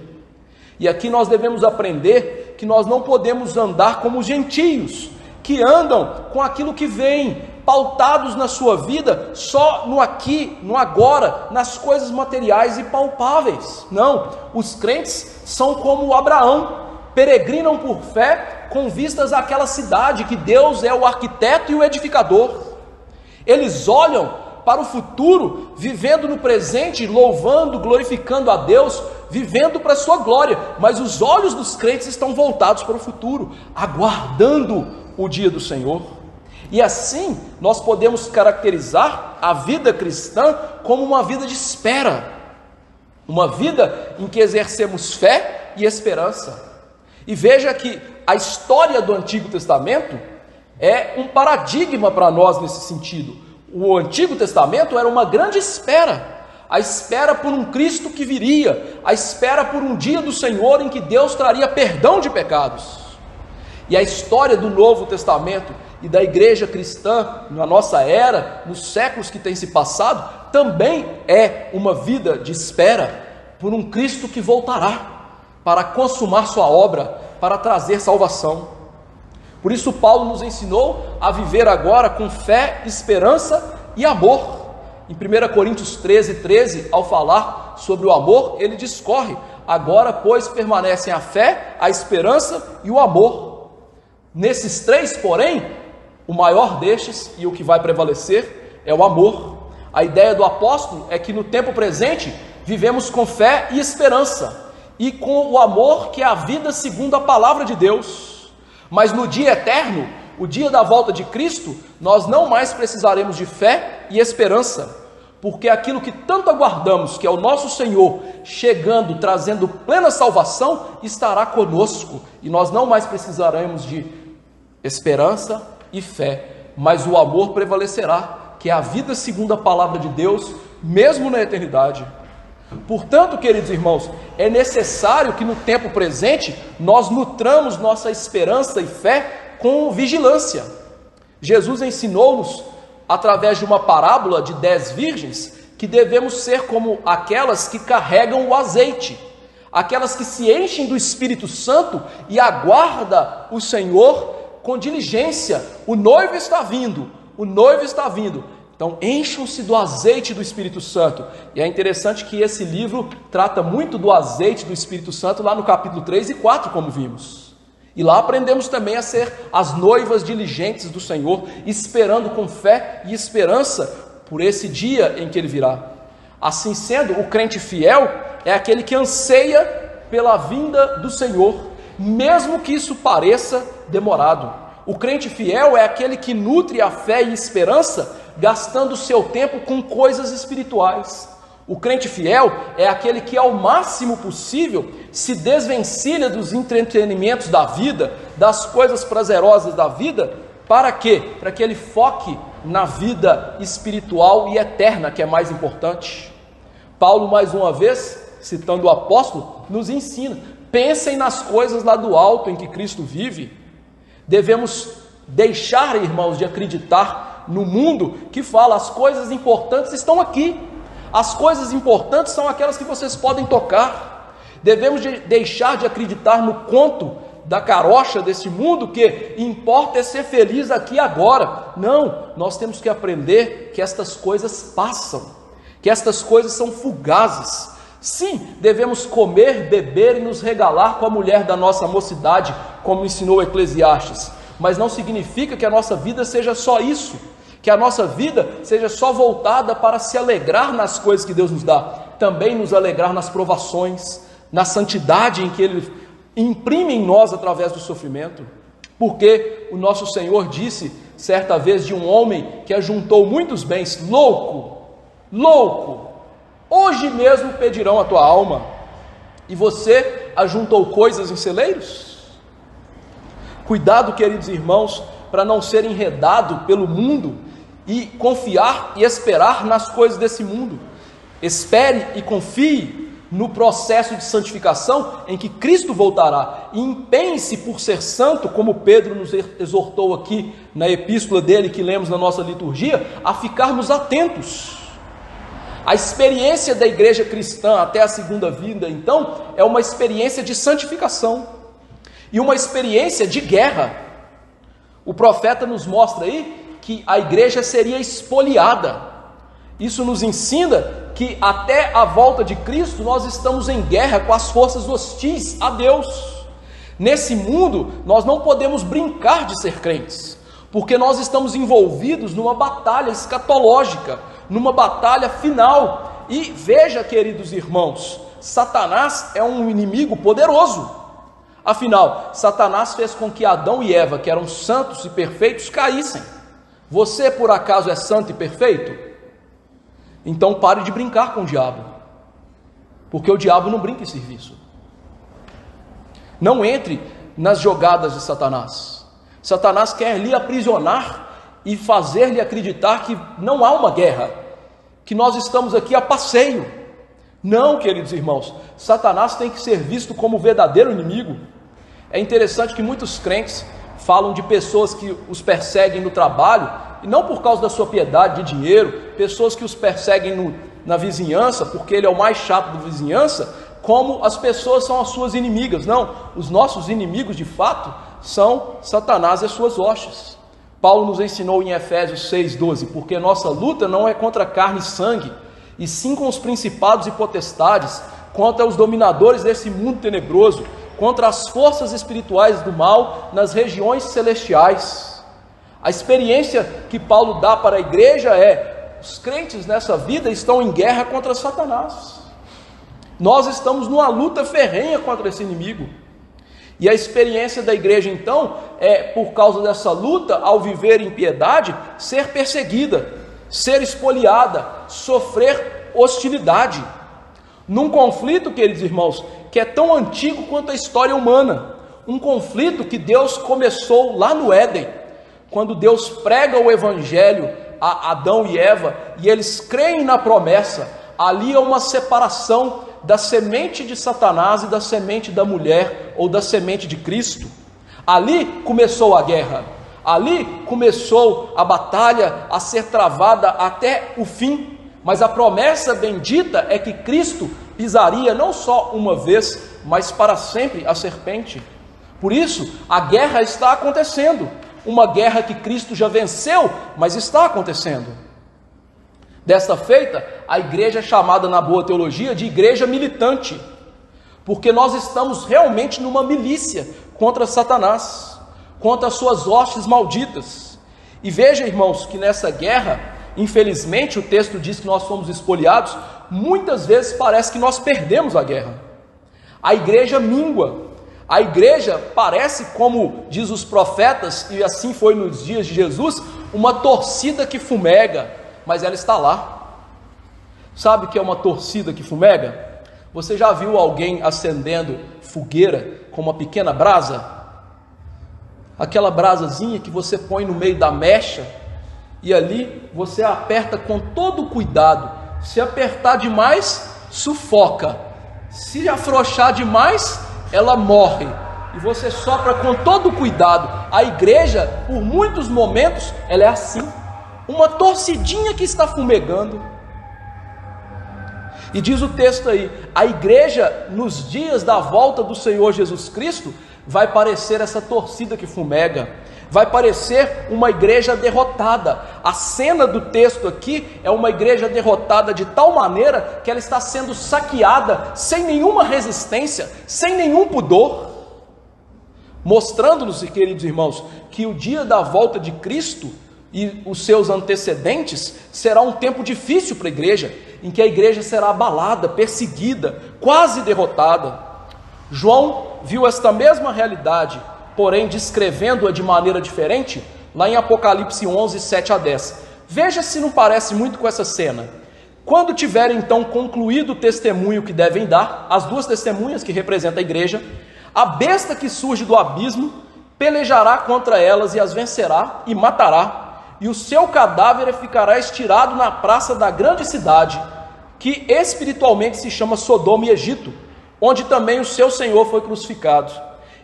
E aqui nós devemos aprender que nós não podemos andar como os gentios, que andam com aquilo que vem, pautados na sua vida só no aqui, no agora, nas coisas materiais e palpáveis. Não, os crentes são como Abraão, peregrinam por fé com vistas àquela cidade que Deus é o arquiteto e o edificador. Eles olham para o futuro, vivendo no presente, louvando, glorificando a Deus, vivendo para a sua glória, mas os olhos dos crentes estão voltados para o futuro, aguardando o dia do Senhor. E assim nós podemos caracterizar a vida cristã como uma vida de espera, uma vida em que exercemos fé e esperança. E veja que a história do Antigo Testamento é um paradigma para nós nesse sentido. O Antigo Testamento era uma grande espera, a espera por um Cristo que viria, a espera por um dia do Senhor em que Deus traria perdão de pecados. E a história do Novo Testamento e da igreja cristã na nossa era, nos séculos que têm se passado, também é uma vida de espera por um Cristo que voltará para consumar sua obra, para trazer salvação. Por isso Paulo nos ensinou a viver agora com fé, esperança e amor. Em 1 Coríntios 13, ao falar sobre o amor, ele discorre: agora, pois, permanecem a fé, a esperança e o amor. Nesses 3, porém, O maior destes e o que vai prevalecer é o amor. A ideia do apóstolo é que no tempo presente vivemos com fé e esperança, e com o amor, que é a vida segundo a palavra de Deus. Mas no dia eterno, o dia da volta de Cristo, nós não mais precisaremos de fé e esperança, porque aquilo que tanto aguardamos, que é o nosso Senhor chegando, trazendo plena salvação, estará conosco, e nós não mais precisaremos de esperança e fé, mas o amor prevalecerá, que é a vida segundo a palavra de Deus, mesmo na eternidade. Portanto, queridos irmãos, é necessário que no tempo presente nós nutramos nossa esperança e fé com vigilância. Jesus ensinou-nos, através de uma parábola de 10 virgens, que devemos ser como aquelas que carregam o azeite, aquelas que se enchem do Espírito Santo e aguardam o Senhor com diligência. O noivo está vindo, o noivo está vindo. Então, encham-se do azeite do Espírito Santo. E é interessante que esse livro trata muito do azeite do Espírito Santo, lá no capítulo 3 e 4, como vimos. E lá aprendemos também a ser as noivas diligentes do Senhor, esperando com fé e esperança por esse dia em que Ele virá. Assim sendo, o crente fiel é aquele que anseia pela vinda do Senhor, mesmo que isso pareça demorado. O crente fiel é aquele que nutre a fé e esperança, gastando seu tempo com coisas espirituais. O crente fiel é aquele que, ao máximo possível, se desvencilha dos entretenimentos da vida, das coisas prazerosas da vida. Para quê? Para que ele foque na vida espiritual e eterna, que é mais importante. Paulo, mais uma vez, citando o apóstolo, nos ensina: pensem nas coisas lá do alto em que Cristo vive. Devemos deixar, irmãos, de acreditar no mundo que fala as coisas importantes estão aqui. As coisas importantes são aquelas que vocês podem tocar. Devemos deixar de acreditar no conto da carocha desse mundo, que importa é ser feliz aqui e agora. Não, nós temos que aprender que estas coisas passam, que estas coisas são fugazes. Sim, devemos comer, beber e nos regalar com a mulher da nossa mocidade, como ensinou Eclesiastes, mas não significa que a nossa vida seja só isso, que a nossa vida seja só voltada para se alegrar nas coisas que Deus nos dá, também nos alegrar nas provações, na santidade em que Ele imprime em nós através do sofrimento. Porque o nosso Senhor disse certa vez de um homem que ajuntou muitos bens: louco, hoje mesmo pedirão a tua alma. E você ajuntou coisas em celeiros? Cuidado, queridos irmãos, para não ser enredado pelo mundo e confiar e esperar nas coisas desse mundo. Espere e confie no processo de santificação em que Cristo voltará, e empenhe-se por ser santo, como Pedro nos exortou aqui na epístola dele que lemos na nossa liturgia, a ficarmos atentos. A experiência da igreja cristã até a segunda vinda, então, é uma experiência de santificação e uma experiência de guerra. O profeta nos mostra aí que a igreja seria espoliada. Isso nos ensina que até a volta de Cristo nós estamos em guerra com as forças hostis a Deus. Nesse mundo nós não podemos brincar de ser crentes, porque nós estamos envolvidos numa batalha escatológica, numa batalha final. E veja, queridos irmãos, Satanás é um inimigo poderoso. Afinal, Satanás fez com que Adão e Eva, que eram santos e perfeitos, caíssem. Você, por acaso, é santo e perfeito? Então pare de brincar com o diabo, porque o diabo não brinca em serviço. Não entre nas jogadas de Satanás. Satanás quer lhe aprisionar e fazer-lhe acreditar que não há uma guerra, que nós estamos aqui a passeio. Não, queridos irmãos, Satanás tem que ser visto como o verdadeiro inimigo. É interessante que muitos crentes falam de pessoas que os perseguem no trabalho, e não por causa da sua piedade de dinheiro, pessoas que os perseguem na vizinhança, porque ele é o mais chato da vizinhança, como as pessoas são as suas inimigas. Não, os nossos inimigos de fato são Satanás e as suas hostes. Paulo nos ensinou em Efésios 6,12, porque nossa luta não é contra carne e sangue, e sim com os principados e potestades, contra os dominadores desse mundo tenebroso, contra as forças espirituais do mal nas regiões celestiais. A experiência que Paulo dá para a igreja é: os crentes nessa vida estão em guerra contra Satanás. Nós estamos numa luta ferrenha contra esse inimigo. E a experiência da igreja então é, por causa dessa luta, ao viver em piedade, ser perseguida, ser espoliada, sofrer hostilidade. Num conflito, queridos irmãos, que é tão antigo quanto a história humana. Um conflito que Deus começou lá no Éden, quando Deus prega o evangelho a Adão e Eva, e eles creem na promessa. Ali é uma separação da semente de Satanás e da semente da mulher, ou da semente de Cristo. Ali começou a guerra, ali começou a batalha a ser travada até o fim. Mas a promessa bendita é que Cristo pisaria não só uma vez, mas para sempre a serpente. Por isso, a guerra está acontecendo, uma guerra que Cristo já venceu, mas está acontecendo. Desta feita, a igreja é chamada na boa teologia de igreja militante, porque nós estamos realmente numa milícia contra Satanás, contra as suas hostes malditas. E veja, irmãos, que nessa guerra, infelizmente o texto diz que nós fomos espoliados, muitas vezes parece que nós perdemos a guerra. A igreja mingua, a igreja parece, como diz os profetas, e assim foi nos dias de Jesus, uma torcida que fumega, mas ela está lá. Sabe o que é uma torcida que fumega? Você já viu alguém acendendo fogueira com uma pequena brasa? Aquela brasazinha que você põe no meio da mecha, e ali você aperta com todo cuidado. Se apertar demais, sufoca. Se afrouxar demais, ela morre. E você sopra com todo cuidado. A igreja, por muitos momentos, ela é assim, uma torcidinha que está fumegando. E diz o texto aí, a igreja nos dias da volta do Senhor Jesus Cristo vai parecer essa torcida que fumega, vai parecer uma igreja derrotada. A cena do texto aqui é uma igreja derrotada de tal maneira que ela está sendo saqueada sem nenhuma resistência, sem nenhum pudor, mostrando-nos, queridos irmãos, que o dia da volta de Cristo e os seus antecedentes será um tempo difícil para a igreja, em que a igreja será abalada, perseguida, quase derrotada. João viu esta mesma realidade, porém descrevendo-a de maneira diferente, lá em Apocalipse 11, 7 a 10. Veja se não parece muito com essa cena. Quando tiverem então concluído o testemunho que devem dar, as duas testemunhas que representam a igreja, a besta que surge do abismo pelejará contra elas e as vencerá e matará, e o seu cadáver ficará estirado na praça da grande cidade, que espiritualmente se chama Sodoma e Egito, onde também o seu Senhor foi crucificado.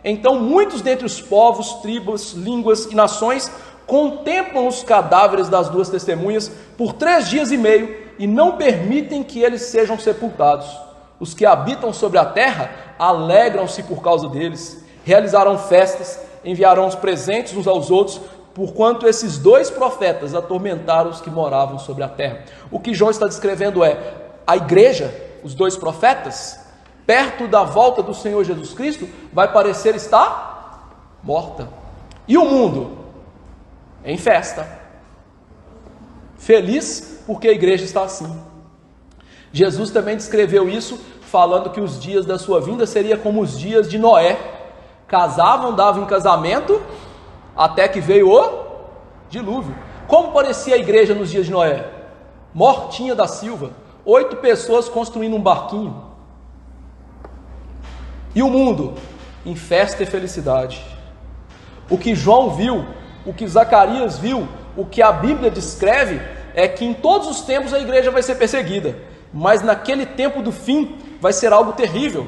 Então muitos dentre os povos, tribos, línguas e nações contemplam os cadáveres das duas testemunhas por 3 dias e meio e não permitem que eles sejam sepultados. Os que habitam sobre a terra alegram-se por causa deles, realizarão festas, enviarão os presentes uns aos outros, porquanto esses 2 profetas atormentaram os que moravam sobre a terra. O que João está descrevendo é a igreja, os 2 profetas, perto da volta do Senhor Jesus Cristo, vai parecer estar morta. E o mundo? Em festa, feliz porque a igreja está assim. Jesus também descreveu isso, falando que os dias da sua vinda seria como os dias de Noé. Casavam, davam em casamento, até que veio o dilúvio. Como parecia a igreja nos dias de Noé? Mortinha da Silva, 8 pessoas construindo um barquinho. E o mundo? Em festa e felicidade. O que João viu, o que Zacarias viu, o que a Bíblia descreve, é que em todos os tempos a igreja vai ser perseguida, mas naquele tempo do fim vai ser algo terrível.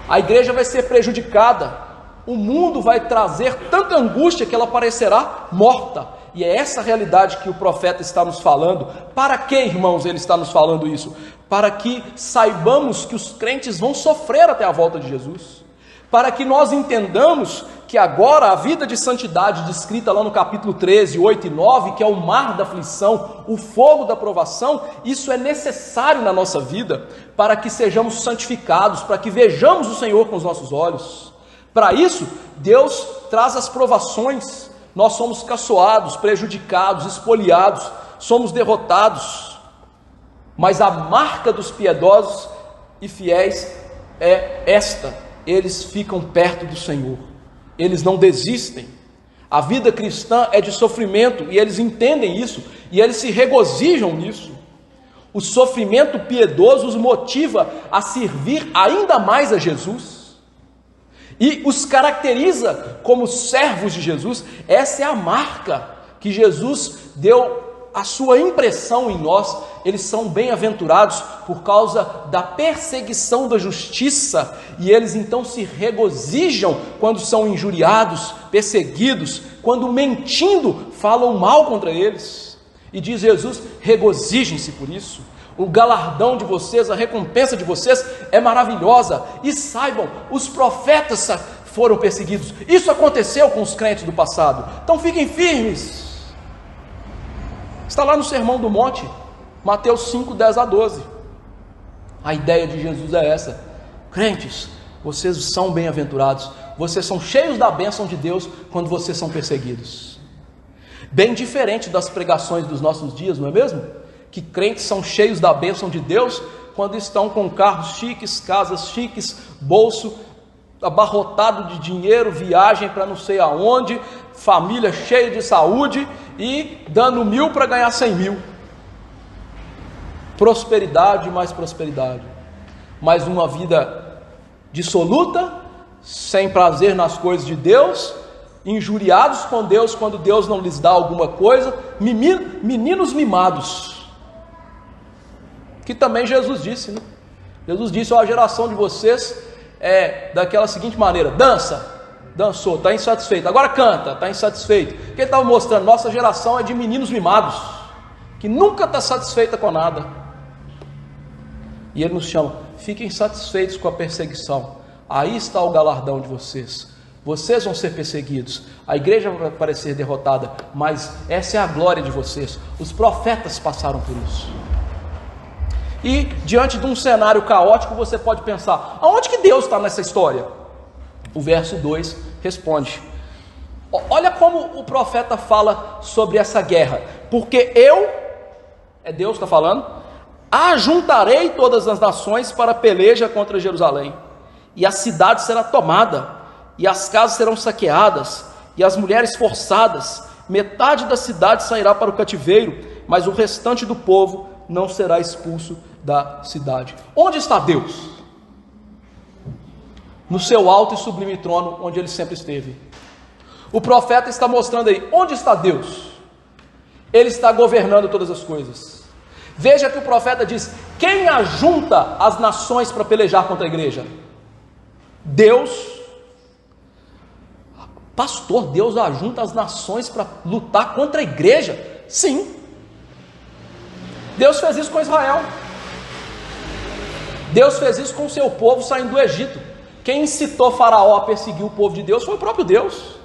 A igreja vai ser prejudicada, o mundo vai trazer tanta angústia que ela parecerá morta. E é essa realidade que o profeta está nos falando. Para que, irmãos, ele está nos falando isso? Para que saibamos que os crentes vão sofrer até a volta de Jesus. Para que nós entendamos que agora a vida de santidade descrita lá no capítulo 13, 8 e 9, que é o mar da aflição, o fogo da provação, isso é necessário na nossa vida para que sejamos santificados, para que vejamos o Senhor com os nossos olhos. Para isso, Deus traz as provações, nós somos caçoados, prejudicados, espoliados, somos derrotados, mas a marca dos piedosos e fiéis é esta: eles ficam perto do Senhor, eles não desistem. A vida cristã é de sofrimento, e eles entendem isso, e eles se regozijam nisso. O sofrimento piedoso os motiva a servir ainda mais a Jesus, e os caracteriza como servos de Jesus. Essa é a marca que Jesus deu a sua impressão em nós. Eles são bem-aventurados por causa da perseguição da justiça, e eles então se regozijam quando são injuriados, perseguidos, quando mentindo falam mal contra eles. E diz Jesus: regozijem-se por isso. O galardão de vocês, a recompensa de vocês é maravilhosa. E saibam, os profetas foram perseguidos. Isso aconteceu com os crentes do passado. Então fiquem firmes. Está lá no Sermão do Monte, Mateus 5, 10 a 12. A ideia de Jesus é essa: crentes, vocês são bem-aventurados, vocês são cheios da bênção de Deus quando vocês são perseguidos. Bem diferente das pregações dos nossos dias, não é mesmo? Que crentes são cheios da bênção de Deus quando estão com carros chiques, casas chiques, bolso abarrotado de dinheiro, viagem para não sei aonde, família cheia de saúde e dando 1.000 para ganhar 100.000. Prosperidade, mais prosperidade, mais uma vida dissoluta, sem prazer nas coisas de Deus, injuriados com Deus quando Deus não lhes dá alguma coisa, meninos mimados, que também Jesus disse, né? Jesus disse: a geração de vocês é daquela seguinte maneira: dançou, está insatisfeito, agora canta, está insatisfeito. O que ele estava mostrando? Nossa geração é de meninos mimados, que nunca está satisfeita com nada. E ele nos chama: fiquem satisfeitos com a perseguição, aí está o galardão de vocês. Vocês vão ser perseguidos, a igreja vai parecer derrotada, mas essa é a glória de vocês. Os profetas passaram por isso. E diante de um cenário caótico, você pode pensar: aonde que Deus está nessa história? O verso 2 responde. Olha como o profeta fala sobre essa guerra: porque é Deus que está falando, ajuntarei todas as nações para a peleja contra Jerusalém, e a cidade será tomada, e as casas serão saqueadas, e as mulheres forçadas. Metade da cidade sairá para o cativeiro, mas o restante do povo não será expulso da cidade. Onde está Deus? No seu alto e sublime trono, onde ele sempre esteve. O profeta está mostrando aí: onde está Deus? Ele está governando todas as coisas. Veja que o profeta diz: quem ajunta as nações para pelejar contra a igreja? Deus. Pastor, Deus ajunta as nações para lutar contra a igreja? Sim. Deus fez isso com Israel. Deus fez isso com o seu povo saindo do Egito. Quem incitou Faraó a perseguir o povo de Deus foi o próprio Deus.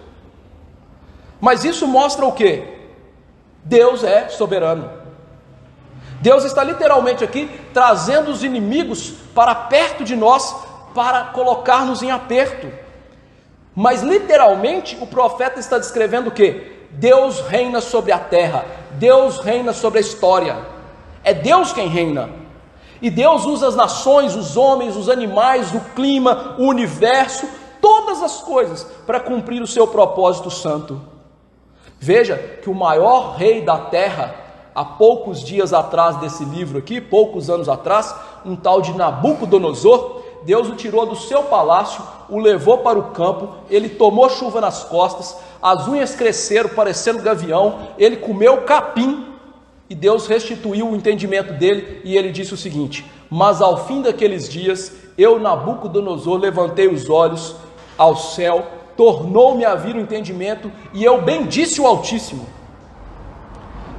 Mas isso mostra o quê? Deus é soberano. Deus está literalmente aqui trazendo os inimigos para perto de nós para colocar-nos em aperto. Mas literalmente o profeta está descrevendo o quê? Deus reina sobre a terra, Deus reina sobre a história. É Deus quem reina. E Deus usa as nações, os homens, os animais, o clima, o universo, todas as coisas para cumprir o seu propósito santo. Veja que o maior rei da terra, há poucos dias atrás desse livro aqui, poucos anos atrás, um tal de Nabucodonosor, Deus o tirou do seu palácio, o levou para o campo, ele tomou chuva nas costas, as unhas cresceram parecendo gavião, ele comeu capim, e Deus restituiu o entendimento dele, e ele disse o seguinte: mas ao fim daqueles dias, eu, Nabucodonosor, levantei os olhos ao céu, tornou-me a vir o entendimento, e eu bendisse o Altíssimo,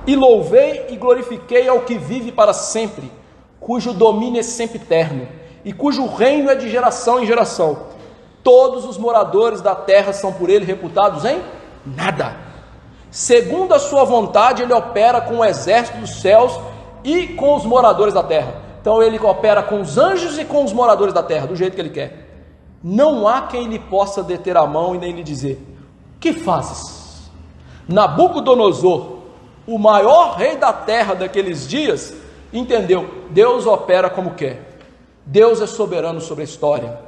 e louvei e glorifiquei ao que vive para sempre, cujo domínio é sempre eterno, e cujo reino é de geração em geração. Todos os moradores da terra são por ele reputados em nada. Segundo a sua vontade, ele opera com o exército dos céus e com os moradores da terra. Então ele opera com os anjos e com os moradores da terra, do jeito que ele quer. Não há quem lhe possa deter a mão e nem lhe dizer: que fazes? Nabucodonosor, o maior rei da terra daqueles dias, entendeu: Deus opera como quer, Deus é soberano sobre a história.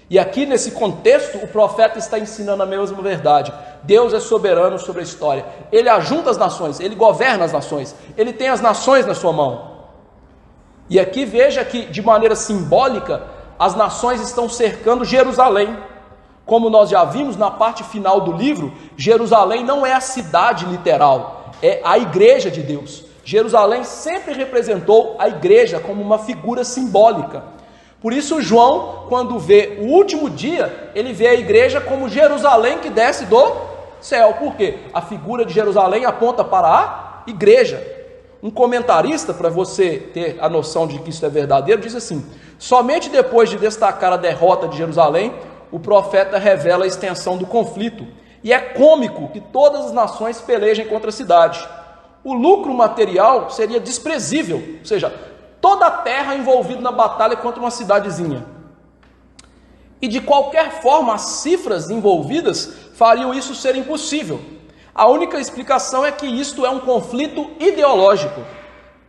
E aqui nesse contexto o profeta está ensinando a mesma verdade. Deus é soberano sobre a história, Ele ajunta as nações, Ele governa as nações, Ele tem as nações na sua mão. E aqui veja que de maneira simbólica as nações estão cercando Jerusalém. Como nós já vimos na parte final do livro, Jerusalém não é a cidade literal, é a igreja de Deus. Jerusalém sempre representou a igreja como uma figura simbólica. Por isso João, quando vê o último dia, ele vê a igreja como Jerusalém que desce do céu. Por quê? A figura de Jerusalém aponta para a igreja. Um comentarista, para você ter a noção de que isso é verdadeiro, diz assim: somente depois de destacar a derrota de Jerusalém, o profeta revela a extensão do conflito. E é cômico que todas as nações pelejem contra a cidade. O lucro material seria desprezível, ou seja, toda a terra envolvida na batalha contra uma cidadezinha. E de qualquer forma, as cifras envolvidas fariam isso ser impossível. A única explicação é que isto é um conflito ideológico,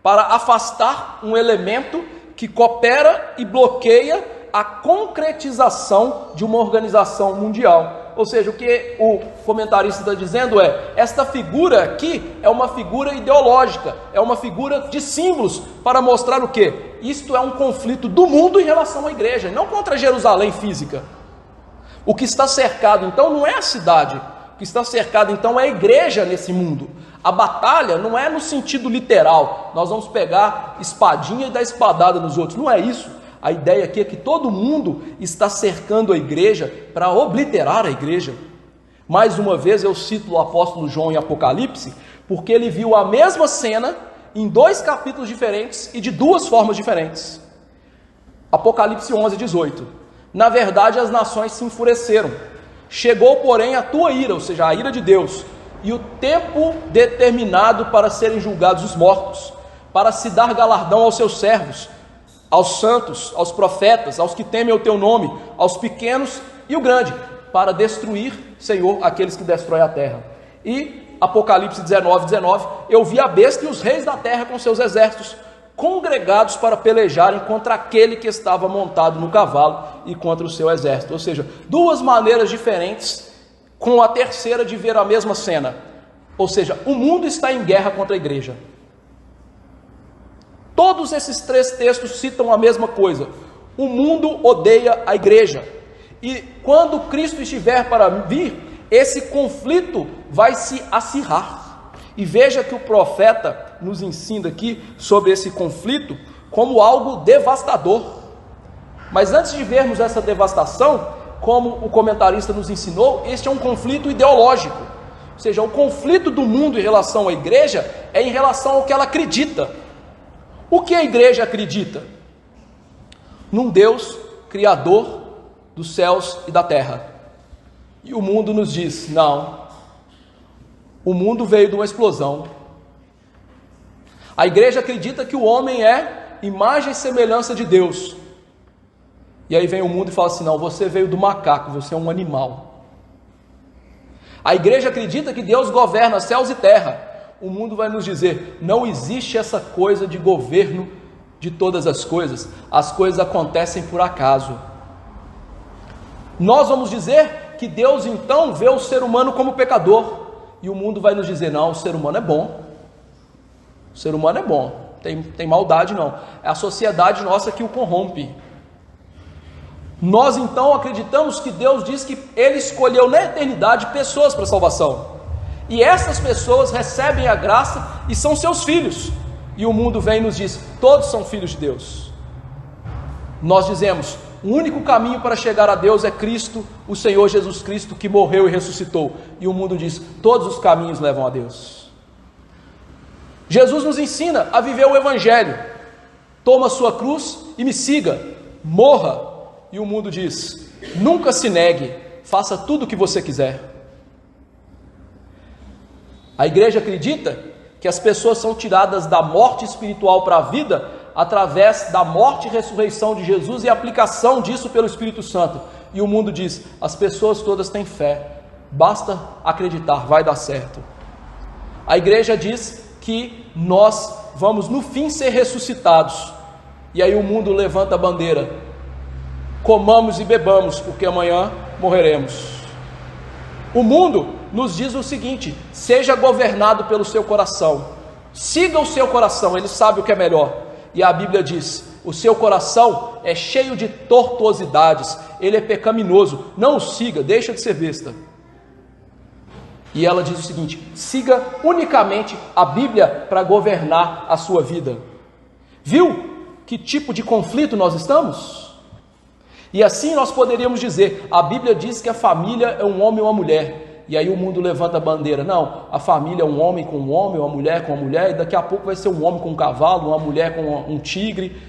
para afastar um elemento que coopera e bloqueia a concretização de uma organização mundial. Ou seja, o que o comentarista está dizendo é: esta figura aqui é uma figura ideológica, é uma figura de símbolos para mostrar o quê? Isto é um conflito do mundo em relação à igreja, não contra Jerusalém física. O que está cercado então não é a cidade, o que está cercado então é a igreja nesse mundo. A batalha não é no sentido literal, nós vamos pegar espadinha e dar espadada nos outros, não é isso. A ideia aqui é que todo mundo está cercando a igreja para obliterar a igreja. Mais uma vez eu cito o apóstolo João em Apocalipse, porque ele viu a mesma cena em 2 capítulos diferentes e de 2 formas diferentes. Apocalipse 11, 18. Na verdade as nações se enfureceram. Chegou, porém, a tua ira, ou seja, a ira de Deus, e o tempo determinado para serem julgados os mortos, para se dar galardão aos seus servos, aos santos, aos profetas, aos que temem o teu nome, aos pequenos e o grande, para destruir, Senhor, aqueles que destroem a terra. E Apocalipse 19, 19, eu vi a besta e os reis da terra com seus exércitos, congregados para pelejarem contra aquele que estava montado no cavalo e contra o seu exército. Ou seja, 2 maneiras diferentes, com a terceira de ver a mesma cena. Ou seja, o mundo está em guerra contra a igreja. Todos esses 3 textos citam a mesma coisa: o mundo odeia a igreja, e quando Cristo estiver para vir, esse conflito vai se acirrar. E veja que o profeta nos ensina aqui sobre esse conflito como algo devastador. Mas antes de vermos essa devastação, como o comentarista nos ensinou, este é um conflito ideológico. Ou seja, o conflito do mundo em relação à igreja é em relação ao que ela acredita. O que a igreja acredita? Num Deus criador dos céus e da terra. E o mundo nos diz: não, o mundo veio de uma explosão. A igreja acredita que o homem é imagem e semelhança de Deus. E aí vem o mundo e fala assim: não, você veio do macaco, você é um animal. A igreja acredita que Deus governa céus e terra. O mundo vai nos dizer: não existe essa coisa de governo de todas as coisas acontecem por acaso. Nós vamos dizer que Deus então vê o ser humano como pecador, e o mundo vai nos dizer: não, o ser humano é bom, o ser humano é bom, tem maldade não, é a sociedade nossa que o corrompe. Nós então acreditamos que Deus diz que Ele escolheu na eternidade pessoas para salvação, e essas pessoas recebem a graça e são seus filhos, e o mundo vem e nos diz: todos são filhos de Deus. Nós dizemos: o único caminho para chegar a Deus é Cristo, o Senhor Jesus Cristo, que morreu e ressuscitou. E o mundo diz: todos os caminhos levam a Deus. Jesus nos ensina a viver o Evangelho: toma a sua cruz e me siga, morra. E o mundo diz: nunca se negue, faça tudo o que você quiser. A igreja acredita que as pessoas são tiradas da morte espiritual para a vida através da morte e ressurreição de Jesus e a aplicação disso pelo Espírito Santo. E E o mundo diz: as pessoas todas têm fé, basta acreditar, vai dar certo. A igreja diz que nós vamos no fim ser ressuscitados. E aí o mundo levanta a bandeira: comamos e bebamos, porque amanhã morreremos. O mundo nos diz o seguinte: seja governado pelo seu coração, siga o seu coração, ele sabe o que é melhor. E a Bíblia diz: o seu coração é cheio de tortuosidades, ele é pecaminoso, não o siga, deixa de ser besta. E ela diz o seguinte: siga unicamente a Bíblia para governar a sua vida. Viu que tipo de conflito nós estamos? E assim nós poderíamos dizer: a Bíblia diz que a família é um homem e uma mulher, e aí o mundo levanta a bandeira: não, a família é um homem com um homem, uma mulher com uma mulher, e daqui a pouco vai ser um homem com um cavalo, uma mulher com um tigre,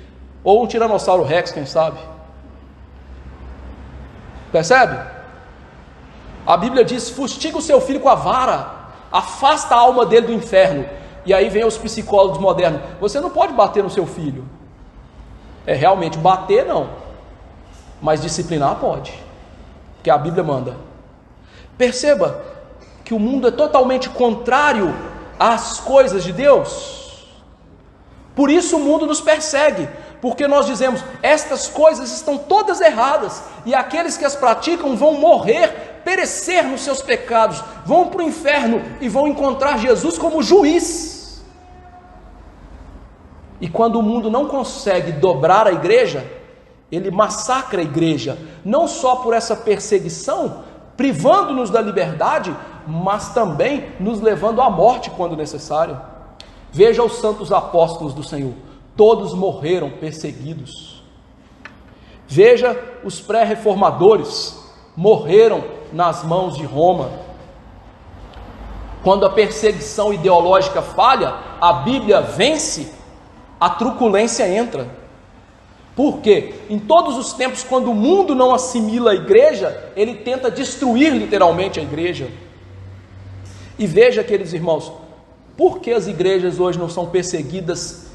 ou um tiranossauro rex, quem sabe? Percebe? A Bíblia diz: fustiga o seu filho com a vara, afasta a alma dele do inferno. E aí vem os psicólogos modernos: você não pode bater no seu filho. Realmente bater não, mas disciplinar pode, porque a Bíblia manda. Perceba que o mundo é totalmente contrário às coisas de Deus. Por isso o mundo nos persegue, porque nós dizemos: estas coisas estão todas erradas, e aqueles que as praticam vão morrer, perecer nos seus pecados, vão para o inferno e vão encontrar Jesus como juiz. E quando o mundo não consegue dobrar a igreja, ele massacra a igreja, não só por essa perseguição, privando-nos da liberdade, mas também nos levando à morte quando necessário. Veja os santos apóstolos do Senhor, todos morreram perseguidos. Veja os pré-reformadores, morreram nas mãos de Roma. Quando a perseguição ideológica falha, a Bíblia vence, a truculência entra. Por quê? Em todos os tempos, quando o mundo não assimila a igreja, ele tenta destruir literalmente a igreja. E veja, queridos irmãos, por que as igrejas hoje não são perseguidas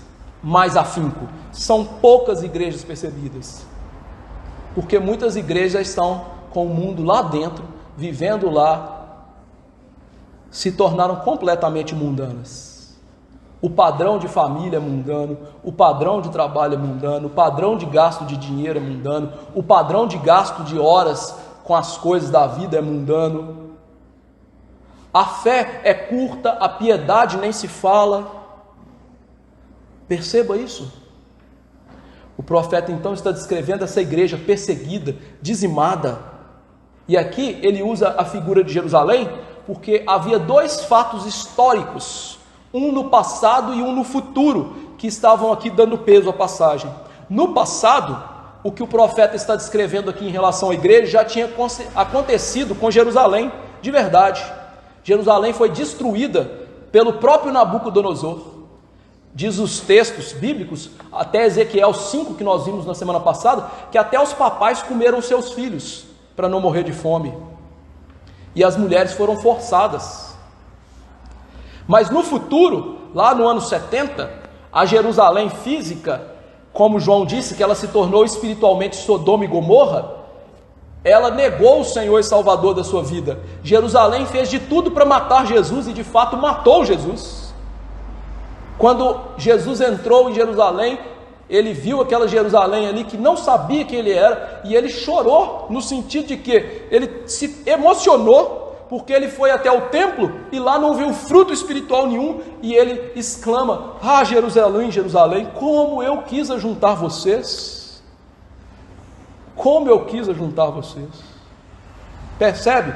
mais afinco? São poucas igrejas perseguidas, porque muitas igrejas estão com o mundo lá dentro, vivendo lá, se tornaram completamente mundanas. O padrão de família é mundano, o padrão de trabalho é mundano, o padrão de gasto de dinheiro é mundano, o padrão de gasto de horas com as coisas da vida é mundano. A fé é curta, a piedade nem se fala. Perceba isso. O profeta então está descrevendo essa igreja perseguida, dizimada. E aqui ele usa a figura de Jerusalém, porque havia dois fatos históricos, um no passado e um no futuro, que estavam aqui dando peso à passagem. No passado, o que o profeta está descrevendo aqui em relação à igreja já tinha acontecido com Jerusalém, de verdade. Jerusalém foi destruída pelo próprio Nabucodonosor. Diz os textos bíblicos, até Ezequiel 5, que nós vimos na semana passada, que até os papais comeram seus filhos, para não morrer de fome. E as mulheres foram forçadas. Mas no futuro, lá no ano 70, a Jerusalém física, como João disse, que ela se tornou espiritualmente Sodoma e Gomorra, ela negou o Senhor e Salvador da sua vida. Jerusalém fez de tudo para matar Jesus e de fato matou Jesus. Quando Jesus entrou em Jerusalém, ele viu aquela Jerusalém ali que não sabia quem ele era, e ele chorou no sentido de que ele se emocionou, porque ele foi até o templo e lá não viu fruto espiritual nenhum, e ele exclama: ah, Jerusalém, Jerusalém, como eu quis ajuntar vocês, como eu quis ajuntar vocês. Percebe?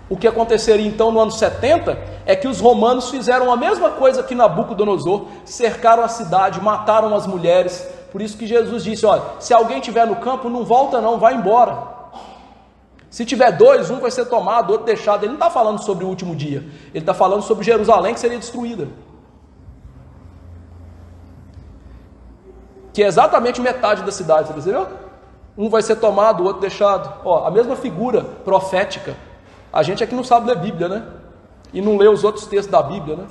O que aconteceria então no ano 70 é que os romanos fizeram a mesma coisa que Nabucodonosor, cercaram a cidade, mataram as mulheres. Por isso que Jesus disse: olha, se alguém estiver no campo, não volta não, vai embora. Se tiver dois, um vai ser tomado, outro deixado. Ele não está falando sobre o último dia, ele está falando sobre Jerusalém que seria destruída, que é exatamente metade da cidade, você percebeu? Um vai ser tomado, o outro deixado. Ó, a mesma figura profética. A gente aqui não sabe ler Bíblia, né? E não lê os outros textos da Bíblia, né?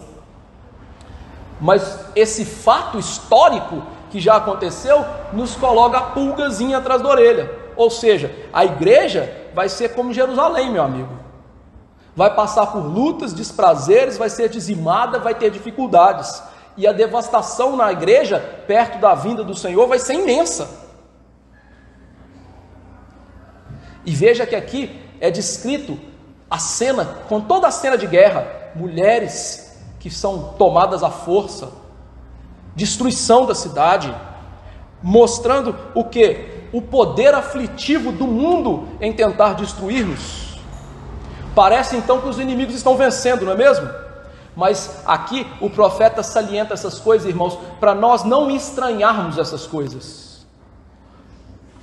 Mas esse fato histórico que já aconteceu nos coloca a pulgazinha atrás da orelha. Ou seja, a igreja vai ser como Jerusalém, meu amigo. vai passar por lutas, desprazeres, vai ser dizimada, vai ter dificuldades. E a devastação na igreja, perto da vinda do Senhor, vai ser imensa. E veja que aqui é descrito a cena, com toda a cena de guerra, mulheres que são tomadas à força, destruição da cidade, mostrando o que? O poder aflitivo do mundo em tentar destruir-nos. Parece então que os inimigos estão vencendo, não é mesmo? Mas aqui o profeta salienta essas coisas, irmãos, para nós não estranharmos essas coisas.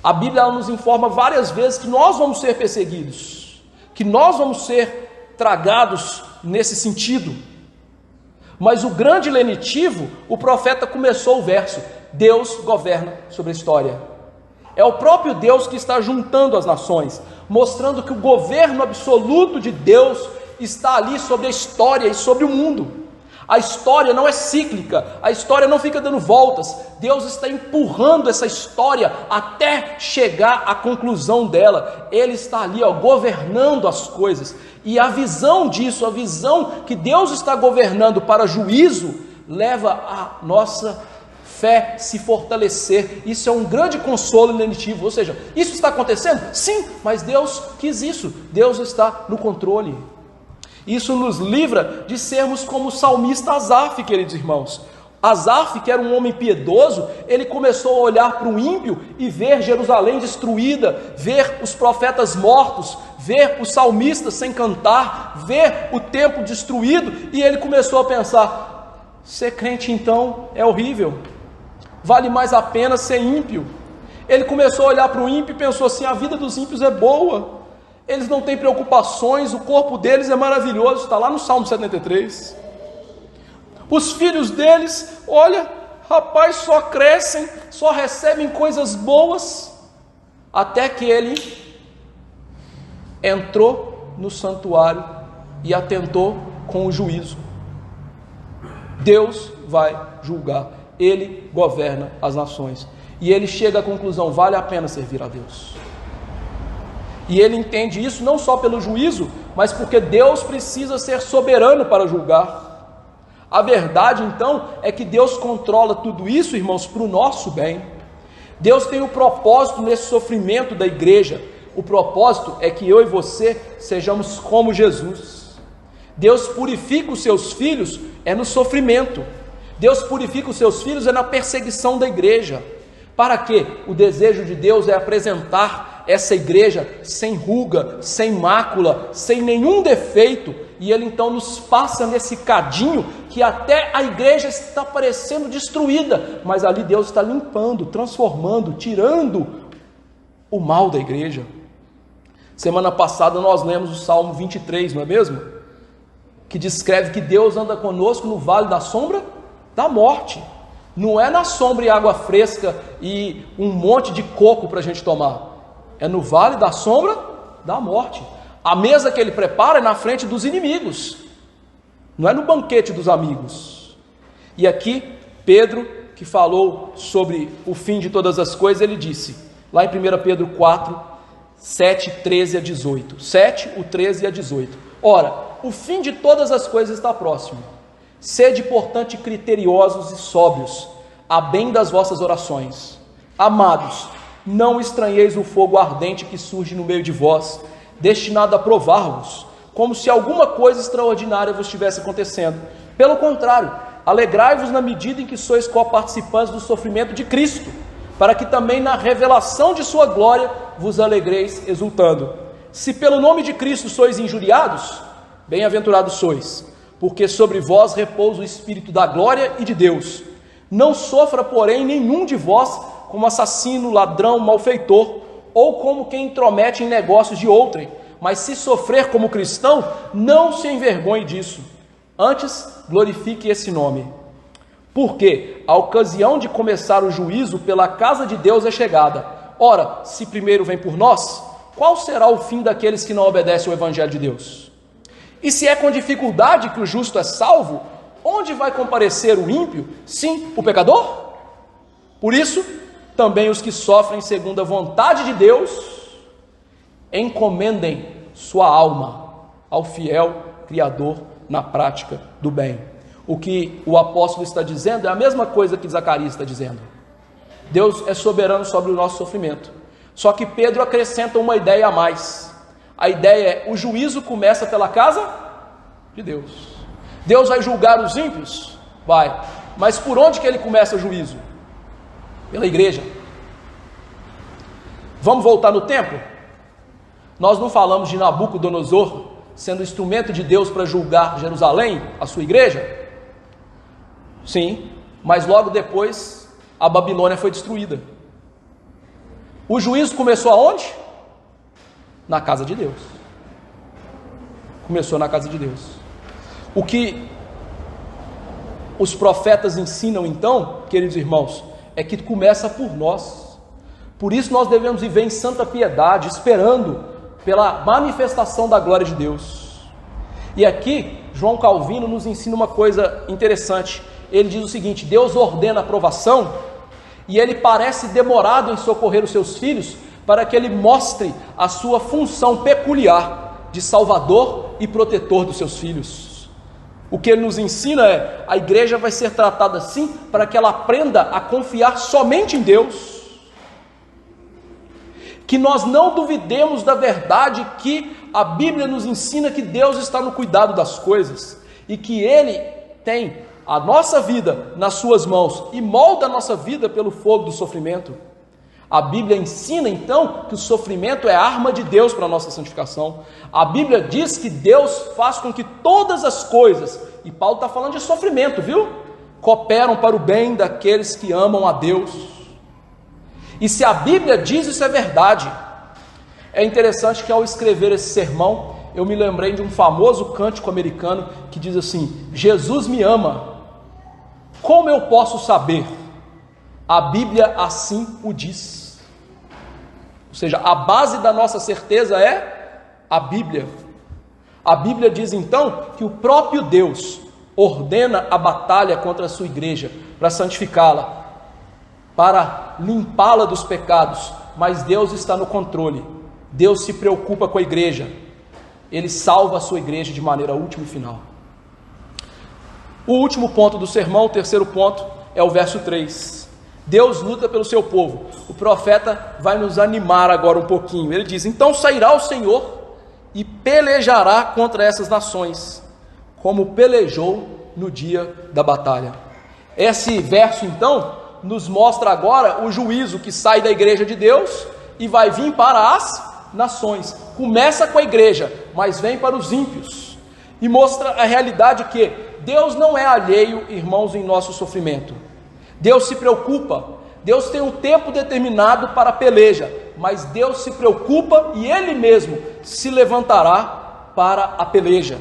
A Bíblia ela nos informa várias vezes que nós vamos ser perseguidos, que nós vamos ser tragados nesse sentido. Mas o grande lenitivo, o profeta começou o verso: Deus governa sobre a história. É o próprio Deus que está juntando as nações, mostrando que o governo absoluto de Deus está ali sobre a história e sobre o mundo. A história não é cíclica, a história não fica dando voltas. Deus está empurrando essa história até chegar à conclusão dela. Ele está ali, governando as coisas. E a visão disso, a visão que Deus está governando para juízo, leva a nossa fé se fortalecer. Isso é um grande consolo lenitivo. Ou seja, isso está acontecendo? Sim, mas Deus quis isso. Deus está no controle. Isso nos livra de sermos como o salmista Asaf, queridos irmãos. Asaf, que era um homem piedoso, ele começou a olhar para o ímpio e ver Jerusalém destruída, ver os profetas mortos, ver os salmistas sem cantar, ver o templo destruído, e ele começou a pensar: ser crente então é horrível, vale mais a pena ser ímpio. Ele começou a olhar para o ímpio e pensou assim: a vida dos ímpios é boa, eles não têm preocupações, o corpo deles é maravilhoso, está lá no Salmo 73. Os filhos deles, olha, rapaz, só crescem, só recebem coisas boas, até que ele entrou no santuário e atentou com o juízo. Deus vai julgar, Ele governa as nações, e ele chega à conclusão: vale a pena servir a Deus. E ele entende isso não só pelo juízo, mas porque Deus precisa ser soberano para julgar. A verdade então é que Deus controla tudo isso, irmãos, para o nosso bem. Deus tem um propósito nesse sofrimento da igreja. O propósito é que eu e você sejamos como Jesus. Deus purifica os seus filhos no sofrimento. Deus purifica os seus filhos na perseguição da igreja. Para quê? O desejo de Deus é apresentar essa igreja sem ruga, sem mácula, sem nenhum defeito, e Ele então nos passa nesse cadinho que até a igreja está parecendo destruída, mas ali Deus está limpando, transformando, tirando o mal da igreja. Semana passada nós lemos o Salmo 23, não é mesmo? Que descreve que Deus anda conosco no vale da sombra da morte. Não é na sombra e água fresca e um monte de coco para a gente tomar. É no vale da sombra da morte. A mesa que ele prepara é na frente dos inimigos, não é no banquete dos amigos. E aqui Pedro, que falou sobre o fim de todas as coisas, ele disse, lá em 1 Pedro 4, 7, 13 a 18. 7, o 13 e a 18. Ora, o fim de todas as coisas está próximo. Sede, portanto, criteriosos e sóbrios, a bem das vossas orações. Amados, não estranheis o fogo ardente que surge no meio de vós, destinado a provar-vos, como se alguma coisa extraordinária vos estivesse acontecendo. Pelo contrário, alegrai-vos na medida em que sois coparticipantes do sofrimento de Cristo, para que também na revelação de sua glória vos alegreis exultando. Se pelo nome de Cristo sois injuriados, bem-aventurados sois, porque sobre vós repousa o Espírito da glória e de Deus. Não sofra, porém, nenhum de vós como assassino, ladrão, malfeitor, ou como quem intromete em negócios de outrem, mas se sofrer como cristão, não se envergonhe disso. Antes, glorifique esse nome. Porque a ocasião de começar o juízo pela casa de Deus é chegada. Ora, se primeiro vem por nós, qual será o fim daqueles que não obedecem ao Evangelho de Deus? E se é com dificuldade que o justo é salvo, onde vai comparecer o ímpio? Sim, o pecador? Por isso, também os que sofrem segundo a vontade de Deus, encomendem sua alma ao fiel Criador na prática do bem. O que o apóstolo está dizendo é a mesma coisa que Zacarias está dizendo. Deus é soberano sobre o nosso sofrimento. Só que Pedro acrescenta uma ideia a mais. A ideia é: o juízo começa pela casa de Deus. Deus vai julgar os ímpios? Vai. Mas por onde que ele começa o juízo? Pela igreja. Vamos voltar no tempo? Nós não falamos de Nabucodonosor sendo instrumento de Deus para julgar Jerusalém, a sua igreja? Sim, mas logo depois a Babilônia foi destruída. O juízo começou aonde? Na casa de Deus. Começou na casa de Deus. O que os profetas ensinam então, queridos irmãos, é que começa por nós. Por isso nós devemos viver em santa piedade, esperando pela manifestação da glória de Deus. E aqui, João Calvino nos ensina uma coisa interessante. Ele diz o seguinte: Deus ordena a provação e ele parece demorado em socorrer os seus filhos para que ele mostre a sua função peculiar de salvador e protetor dos seus filhos. O que ele nos ensina é: a igreja vai ser tratada assim para que ela aprenda a confiar somente em Deus. Que nós não duvidemos da verdade que a Bíblia nos ensina, que Deus está no cuidado das coisas e que Ele tem a nossa vida nas suas mãos e molda a nossa vida pelo fogo do sofrimento. A Bíblia ensina então que o sofrimento é arma de Deus para a nossa santificação. A Bíblia diz que Deus faz com que todas as coisas, e Paulo está falando de sofrimento, viu? Cooperam para o bem daqueles que amam a Deus. E se a Bíblia diz, isso é verdade. É interessante que ao escrever esse sermão, eu me lembrei de um famoso cântico americano que diz assim: Jesus me ama. Como eu posso saber? A Bíblia assim o diz. Ou seja, a base da nossa certeza é a Bíblia. A Bíblia diz então que o próprio Deus ordena a batalha contra a sua igreja para santificá-la, para limpá-la dos pecados, mas Deus está no controle. Deus se preocupa com a igreja. Ele salva a sua igreja de maneira última e final. O último ponto do sermão, o terceiro ponto, é o verso 3. Deus luta pelo seu povo. O profeta vai nos animar agora um pouquinho. Ele diz: então sairá o Senhor e pelejará contra essas nações, como pelejou no dia da batalha. Esse verso então nos mostra agora o juízo que sai da igreja de Deus e vai vir para as nações. Começa com a igreja, mas vem para os ímpios. E mostra a realidade que Deus não é alheio, irmãos, em nosso sofrimento. Deus se preocupa. Deus tem um tempo determinado para a peleja, mas Deus se preocupa e Ele mesmo se levantará para a peleja.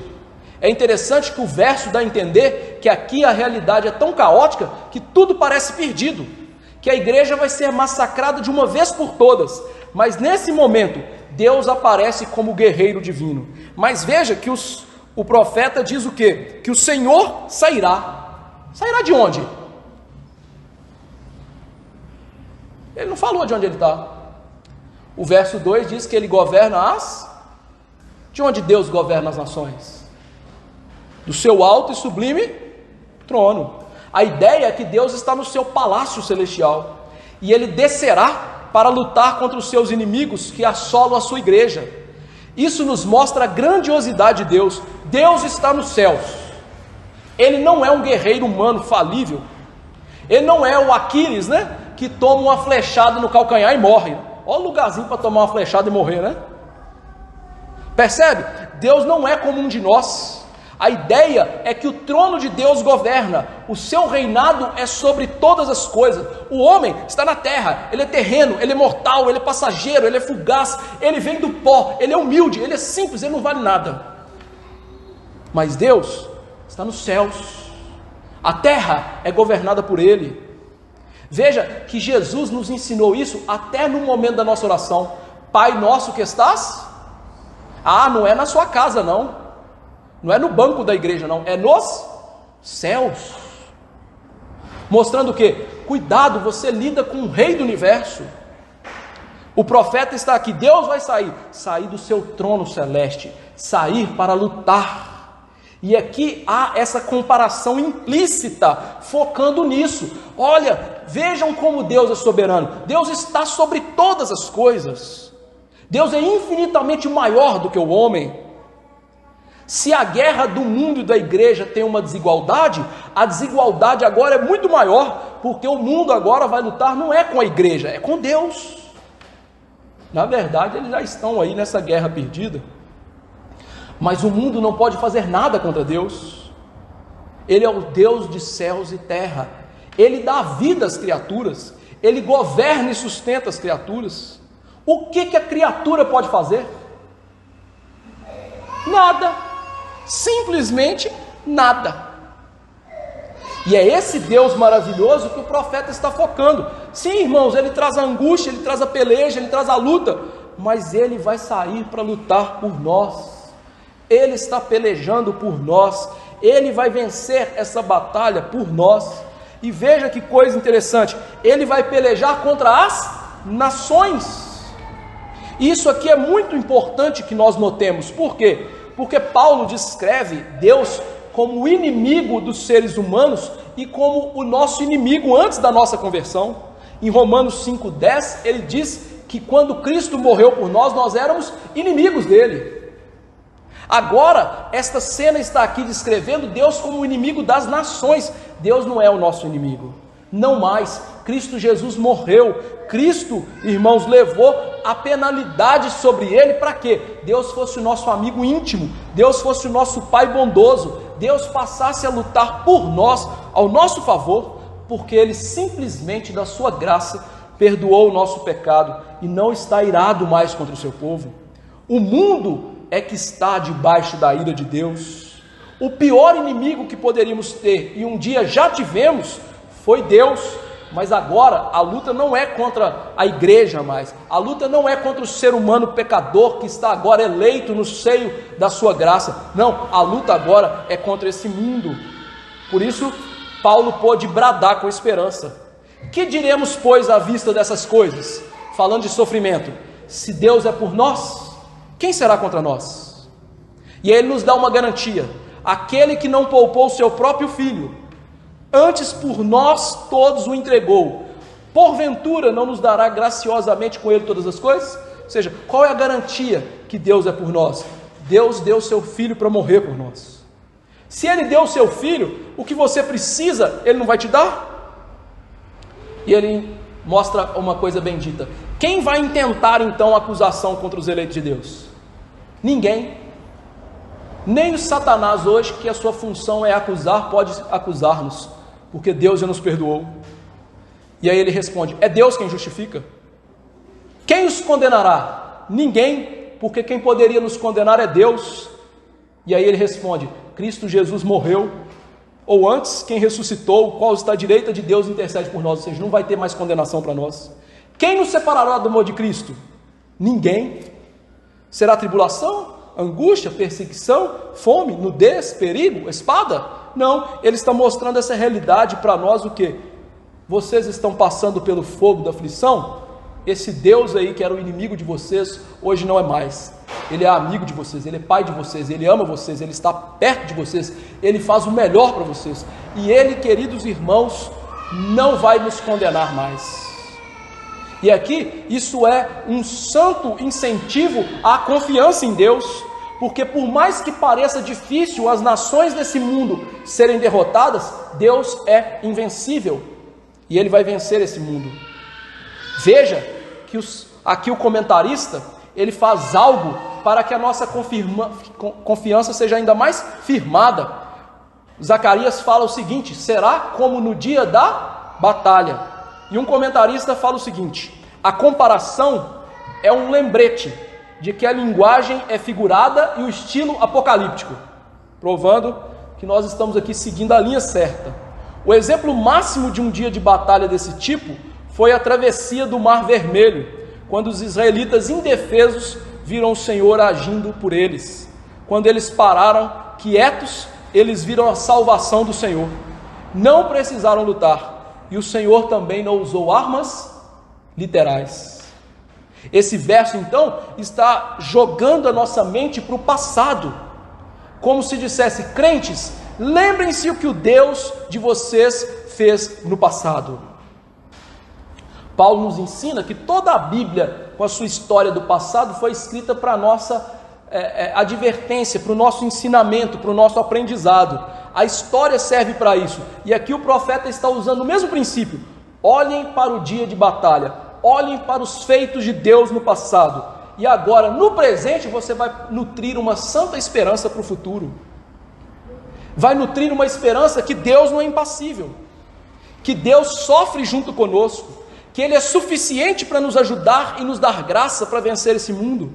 É interessante que o verso dá a entender que aqui a realidade é tão caótica que tudo parece perdido, que a igreja vai ser massacrada de uma vez por todas, mas nesse momento Deus aparece como guerreiro divino. Mas veja que o profeta diz o quê? Que o Senhor sairá. Sairá de onde? Ele não falou de onde ele está. O verso 2 diz que ele governa De onde Deus governa as nações? Do seu alto e sublime trono. A ideia é que Deus está no seu palácio celestial e Ele descerá para lutar contra os seus inimigos que assolam a sua igreja. Isso nos mostra a grandiosidade de Deus. Deus está nos céus. Ele não é um guerreiro humano falível. Ele não é o Aquiles, que toma uma flechada no calcanhar e morre. Olha o lugarzinho para tomar uma flechada e morrer, Percebe? Deus não é como um de nós. A ideia é que o trono de Deus governa, o seu reinado é sobre todas as coisas. O homem está na terra, ele é terreno, ele é mortal, ele é passageiro, ele é fugaz, ele vem do pó, ele é humilde, ele é simples, ele não vale nada. Mas Deus está nos céus, a terra é governada por Ele. Veja que Jesus nos ensinou isso até no momento da nossa oração. Pai nosso que estás? Não é na sua casa não é no banco da igreja é nos céus. Mostrando o quê? Cuidado, você lida com o rei do universo. O profeta está aqui, Deus vai sair do seu trono celeste, sair para lutar. E aqui há essa comparação implícita, focando nisso. Olha, vejam como Deus é soberano. Deus está sobre todas as coisas. Deus é infinitamente maior do que o homem. Se a guerra do mundo e da igreja tem uma desigualdade, a desigualdade agora é muito maior, porque o mundo agora vai lutar não é com a igreja, é com Deus. Na verdade, eles já estão aí nessa guerra perdida. Mas o mundo não pode fazer nada contra Deus. Ele é o Deus de céus e terra. Ele dá vida às criaturas. Ele governa e sustenta as criaturas. O que a criatura pode fazer? Nada. Simplesmente nada. E é esse Deus maravilhoso que o profeta está focando. Sim, irmãos, ele traz a angústia, ele traz a peleja, ele traz a luta, mas ele vai sair para lutar por nós. Ele está pelejando por nós, ele vai vencer essa batalha por nós. E veja que coisa interessante, ele vai pelejar contra as nações. Isso aqui é muito importante que nós notemos. Por quê? Porque Paulo descreve Deus como o inimigo dos seres humanos e como o nosso inimigo antes da nossa conversão. Em Romanos 5,10 ele diz que quando Cristo morreu por nós, nós éramos inimigos dele. Agora, esta cena está aqui descrevendo Deus como o inimigo das nações. Deus não é o nosso inimigo, não mais. Cristo Jesus morreu. Cristo, irmãos, levou a penalidade sobre ele para quê? Deus fosse o nosso amigo íntimo, Deus fosse o nosso Pai bondoso, Deus passasse a lutar por nós, ao nosso favor, porque ele simplesmente da sua graça perdoou o nosso pecado e não está irado mais contra o seu povo. O mundo é que está debaixo da ira de Deus. O pior inimigo que poderíamos ter, e um dia já tivemos, foi Deus. Mas agora a luta não é contra a igreja mais, a luta não é contra o ser humano pecador que está agora eleito no seio da sua graça. Não, a luta agora é contra esse mundo. Por isso Paulo pôde bradar com esperança. Que diremos, pois, à vista dessas coisas? Falando de sofrimento, se Deus é por nós, quem será contra nós? E aí ele nos dá uma garantia: aquele que não poupou o seu próprio filho, antes por nós todos o entregou, porventura não nos dará graciosamente com ele todas as coisas? Ou seja, qual é a garantia que Deus é por nós? Deus deu seu filho para morrer por nós. Se ele deu seu filho, o que você precisa, ele não vai te dar? E ele mostra uma coisa bendita. Quem vai intentar então a acusação contra os eleitos de Deus? Ninguém. Nem o Satanás hoje, que a sua função é acusar, pode acusar-nos, porque Deus já nos perdoou. E aí ele responde: é Deus quem justifica. Quem os condenará? Ninguém, porque quem poderia nos condenar é Deus. E aí ele responde: Cristo Jesus morreu, ou antes, quem ressuscitou, o qual está à direita de Deus, intercede por nós. Ou seja, não vai ter mais condenação para nós. Quem nos separará do amor de Cristo? Ninguém. Será tribulação, angústia, perseguição, fome, nudez, perigo, espada? Não, ele está mostrando essa realidade para nós. O que? Vocês estão passando pelo fogo da aflição? Esse Deus aí que era o inimigo de vocês, hoje não é mais. Ele é amigo de vocês, ele é pai de vocês, ele ama vocês, ele está perto de vocês, ele faz o melhor para vocês. E ele, queridos irmãos, não vai nos condenar mais. E aqui, isso é um santo incentivo à confiança em Deus, porque por mais que pareça difícil as nações desse mundo serem derrotadas, Deus é invencível, e ele vai vencer esse mundo. Veja que aqui o comentarista, ele faz algo para que a nossa confiança seja ainda mais firmada. Zacarias fala o seguinte: será como no dia da batalha. E um comentarista fala o seguinte: a comparação é um lembrete de que a linguagem é figurada e o estilo apocalíptico, provando que nós estamos aqui seguindo a linha certa. O exemplo máximo de um dia de batalha desse tipo foi a travessia do Mar Vermelho, quando os israelitas indefesos viram o Senhor agindo por eles. Quando eles pararam quietos, eles viram a salvação do Senhor. Não precisaram lutar, e o Senhor também não usou armas literais. Esse verso, então, está jogando a nossa mente para o passado, como se dissesse: crentes, lembrem-se o que o Deus de vocês fez no passado. Paulo nos ensina que toda a Bíblia, com a sua história do passado, foi escrita para a nossa advertência, para o nosso ensinamento, para o nosso aprendizado. A história serve para isso. E aqui o profeta está usando o mesmo princípio. Olhem para o dia de batalha, olhem para os feitos de Deus no passado, e agora, no presente, você vai nutrir uma santa esperança para o futuro. Vai nutrir uma esperança que Deus não é impassível, que Deus sofre junto conosco, que Ele é suficiente para nos ajudar e nos dar graça para vencer esse mundo.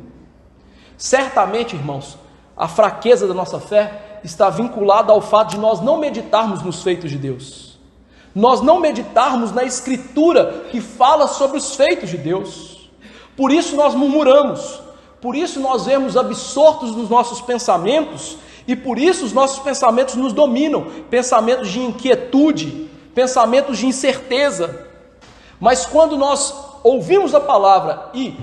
Certamente, irmãos, a fraqueza da nossa fé está vinculada ao fato de nós não meditarmos nos feitos de Deus, nós não meditarmos na Escritura que fala sobre os feitos de Deus. Por isso nós murmuramos, por isso nós vemos absortos nos nossos pensamentos, e por isso os nossos pensamentos nos dominam, pensamentos de inquietude, pensamentos de incerteza. Mas quando nós ouvimos a palavra e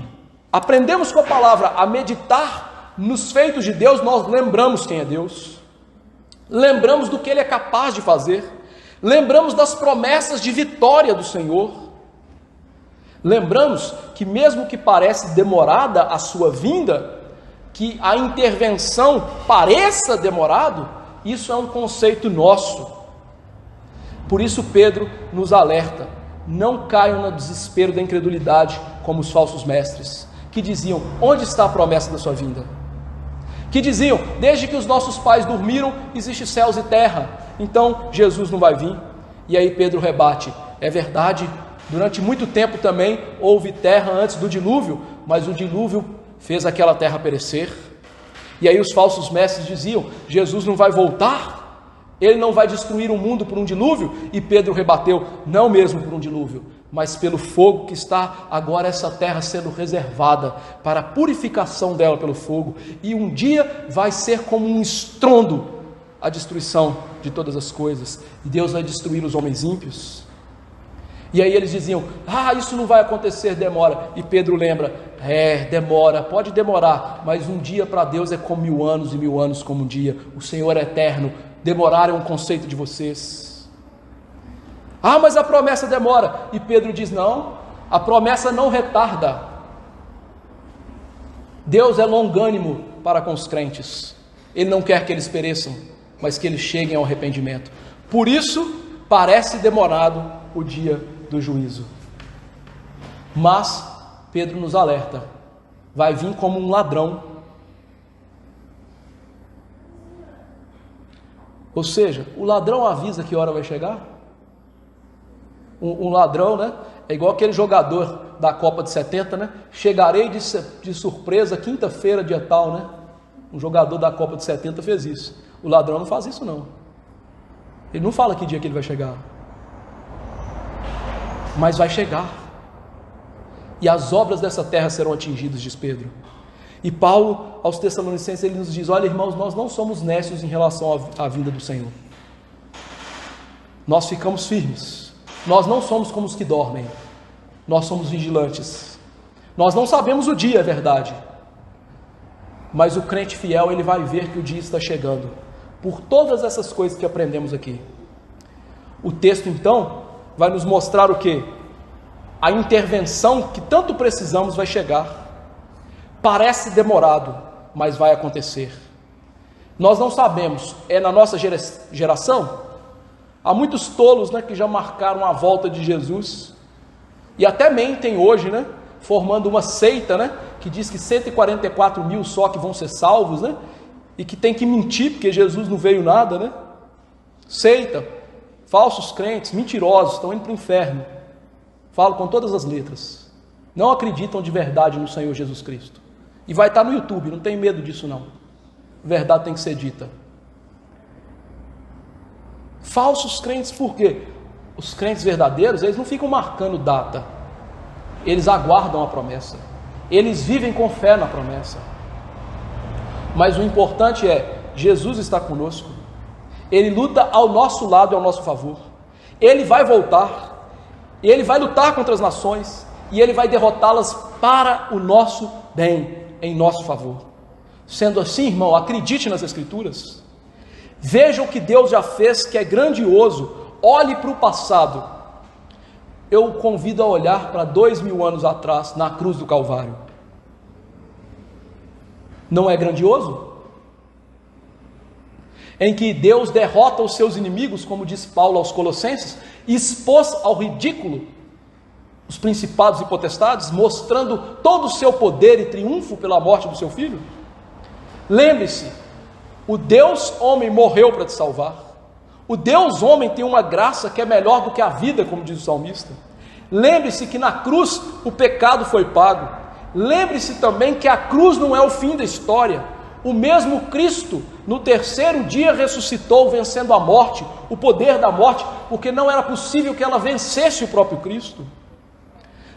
aprendemos com a palavra a meditar nos feitos de Deus, nós lembramos quem é Deus, lembramos do que Ele é capaz de fazer, lembramos das promessas de vitória do Senhor, lembramos que mesmo que pareça demorada a sua vinda, que a intervenção pareça demorado, isso é um conceito nosso. Por isso Pedro nos alerta: não caiam no desespero da incredulidade como os falsos mestres, que diziam: onde está a promessa da sua vinda? Que diziam: desde que os nossos pais dormiram, existe céus e terra, então Jesus não vai vir. E aí Pedro rebate: é verdade, durante muito tempo também houve terra antes do dilúvio, mas o dilúvio fez aquela terra perecer. E aí os falsos mestres diziam: Jesus não vai voltar, Ele não vai destruir o mundo por um dilúvio. E Pedro rebateu: não mesmo por um dilúvio, mas pelo fogo que está agora essa terra sendo reservada para a purificação dela pelo fogo, e um dia vai ser como um estrondo a destruição de todas as coisas, e Deus vai destruir os homens ímpios. E aí eles diziam: isso não vai acontecer, demora. E Pedro lembra: demora, pode demorar, mas um dia para Deus é como 1000 anos, e 1000 anos como um dia. O Senhor é eterno. Demorar é um conceito de vocês. Mas a promessa demora. E Pedro diz: não, a promessa não retarda. Deus é longânimo para com os crentes. Ele não quer que eles pereçam, mas que eles cheguem ao arrependimento. Por isso parece demorado o dia do juízo. Mas Pedro nos alerta: vai vir como um ladrão. Ou seja, o ladrão avisa que hora vai chegar. Um ladrão, né? É igual aquele jogador da Copa de 70, né? Chegarei de surpresa quinta-feira, dia tal, né? Um jogador da Copa de 70 fez isso. O ladrão não faz isso, não. Ele não fala que dia que ele vai chegar, mas vai chegar, e as obras dessa terra serão atingidas, diz Pedro. E Paulo, aos Tessalonicenses, ele nos diz: olha, irmãos, nós não somos nécios em relação à vinda do Senhor. Nós ficamos firmes. Nós não somos como os que dormem. Nós somos vigilantes. Nós não sabemos o dia, é verdade, mas o crente fiel, ele vai ver que o dia está chegando, por todas essas coisas que aprendemos aqui. O texto, então, vai nos mostrar o quê? A intervenção que tanto precisamos vai chegar. Parece demorado, mas vai acontecer. Nós não sabemos, é na nossa geração? Há muitos tolos, né, que já marcaram a volta de Jesus, e até mentem hoje, né, formando uma seita, né, que diz que 144 mil só que vão ser salvos, né, e que tem que mentir porque Jesus não veio nada, né? Seita, falsos crentes, mentirosos, estão indo para o inferno. Falo com todas as letras. Não acreditam de verdade no Senhor Jesus Cristo. E vai estar no YouTube, não tem medo disso não. A verdade tem que ser dita. Falsos crentes, por quê? Os crentes verdadeiros, eles não ficam marcando data. Eles aguardam a promessa. Eles vivem com fé na promessa. Mas o importante é: Jesus está conosco. Ele luta ao nosso lado e ao nosso favor. Ele vai voltar. Ele vai lutar contra as nações. E Ele vai derrotá-las para o nosso bem, em nosso favor. Sendo assim, irmão, acredite nas Escrituras. Veja o que Deus já fez, que é grandioso. Olhe para o passado. Eu o convido a olhar para 2000 anos atrás, na cruz do Calvário. Não é grandioso? Em que Deus derrota os seus inimigos, como diz Paulo aos Colossenses, e expôs ao ridículo os principados e potestades, mostrando todo o seu poder e triunfo pela morte do seu Filho. Lembre-se, o Deus homem morreu para te salvar. O Deus homem tem uma graça que é melhor do que a vida, como diz o salmista. Lembre-se que na cruz o pecado foi pago. Lembre-se também que a cruz não é o fim da história. O mesmo Cristo, no terceiro dia, ressuscitou, vencendo a morte, o poder da morte, porque não era possível que ela vencesse o próprio Cristo.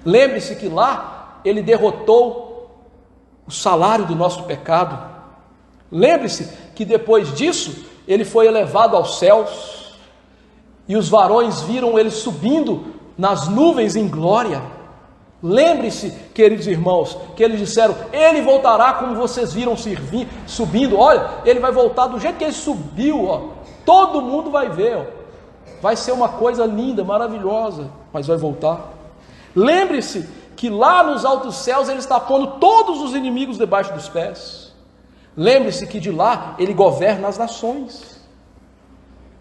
Lembre-se que lá ele derrotou o salário do nosso pecado. Lembre-se que depois disso ele foi elevado aos céus e os varões viram ele subindo nas nuvens em glória. Lembre-se, queridos irmãos, que eles disseram: ele voltará como vocês viram subindo. Olha, ele vai voltar do jeito que ele subiu, ó. Todo mundo vai ver, ó. Vai ser uma coisa linda, maravilhosa, mas vai voltar. Lembre-se que lá nos altos céus ele está pondo todos os inimigos debaixo dos pés. Lembre-se que de lá ele governa as nações.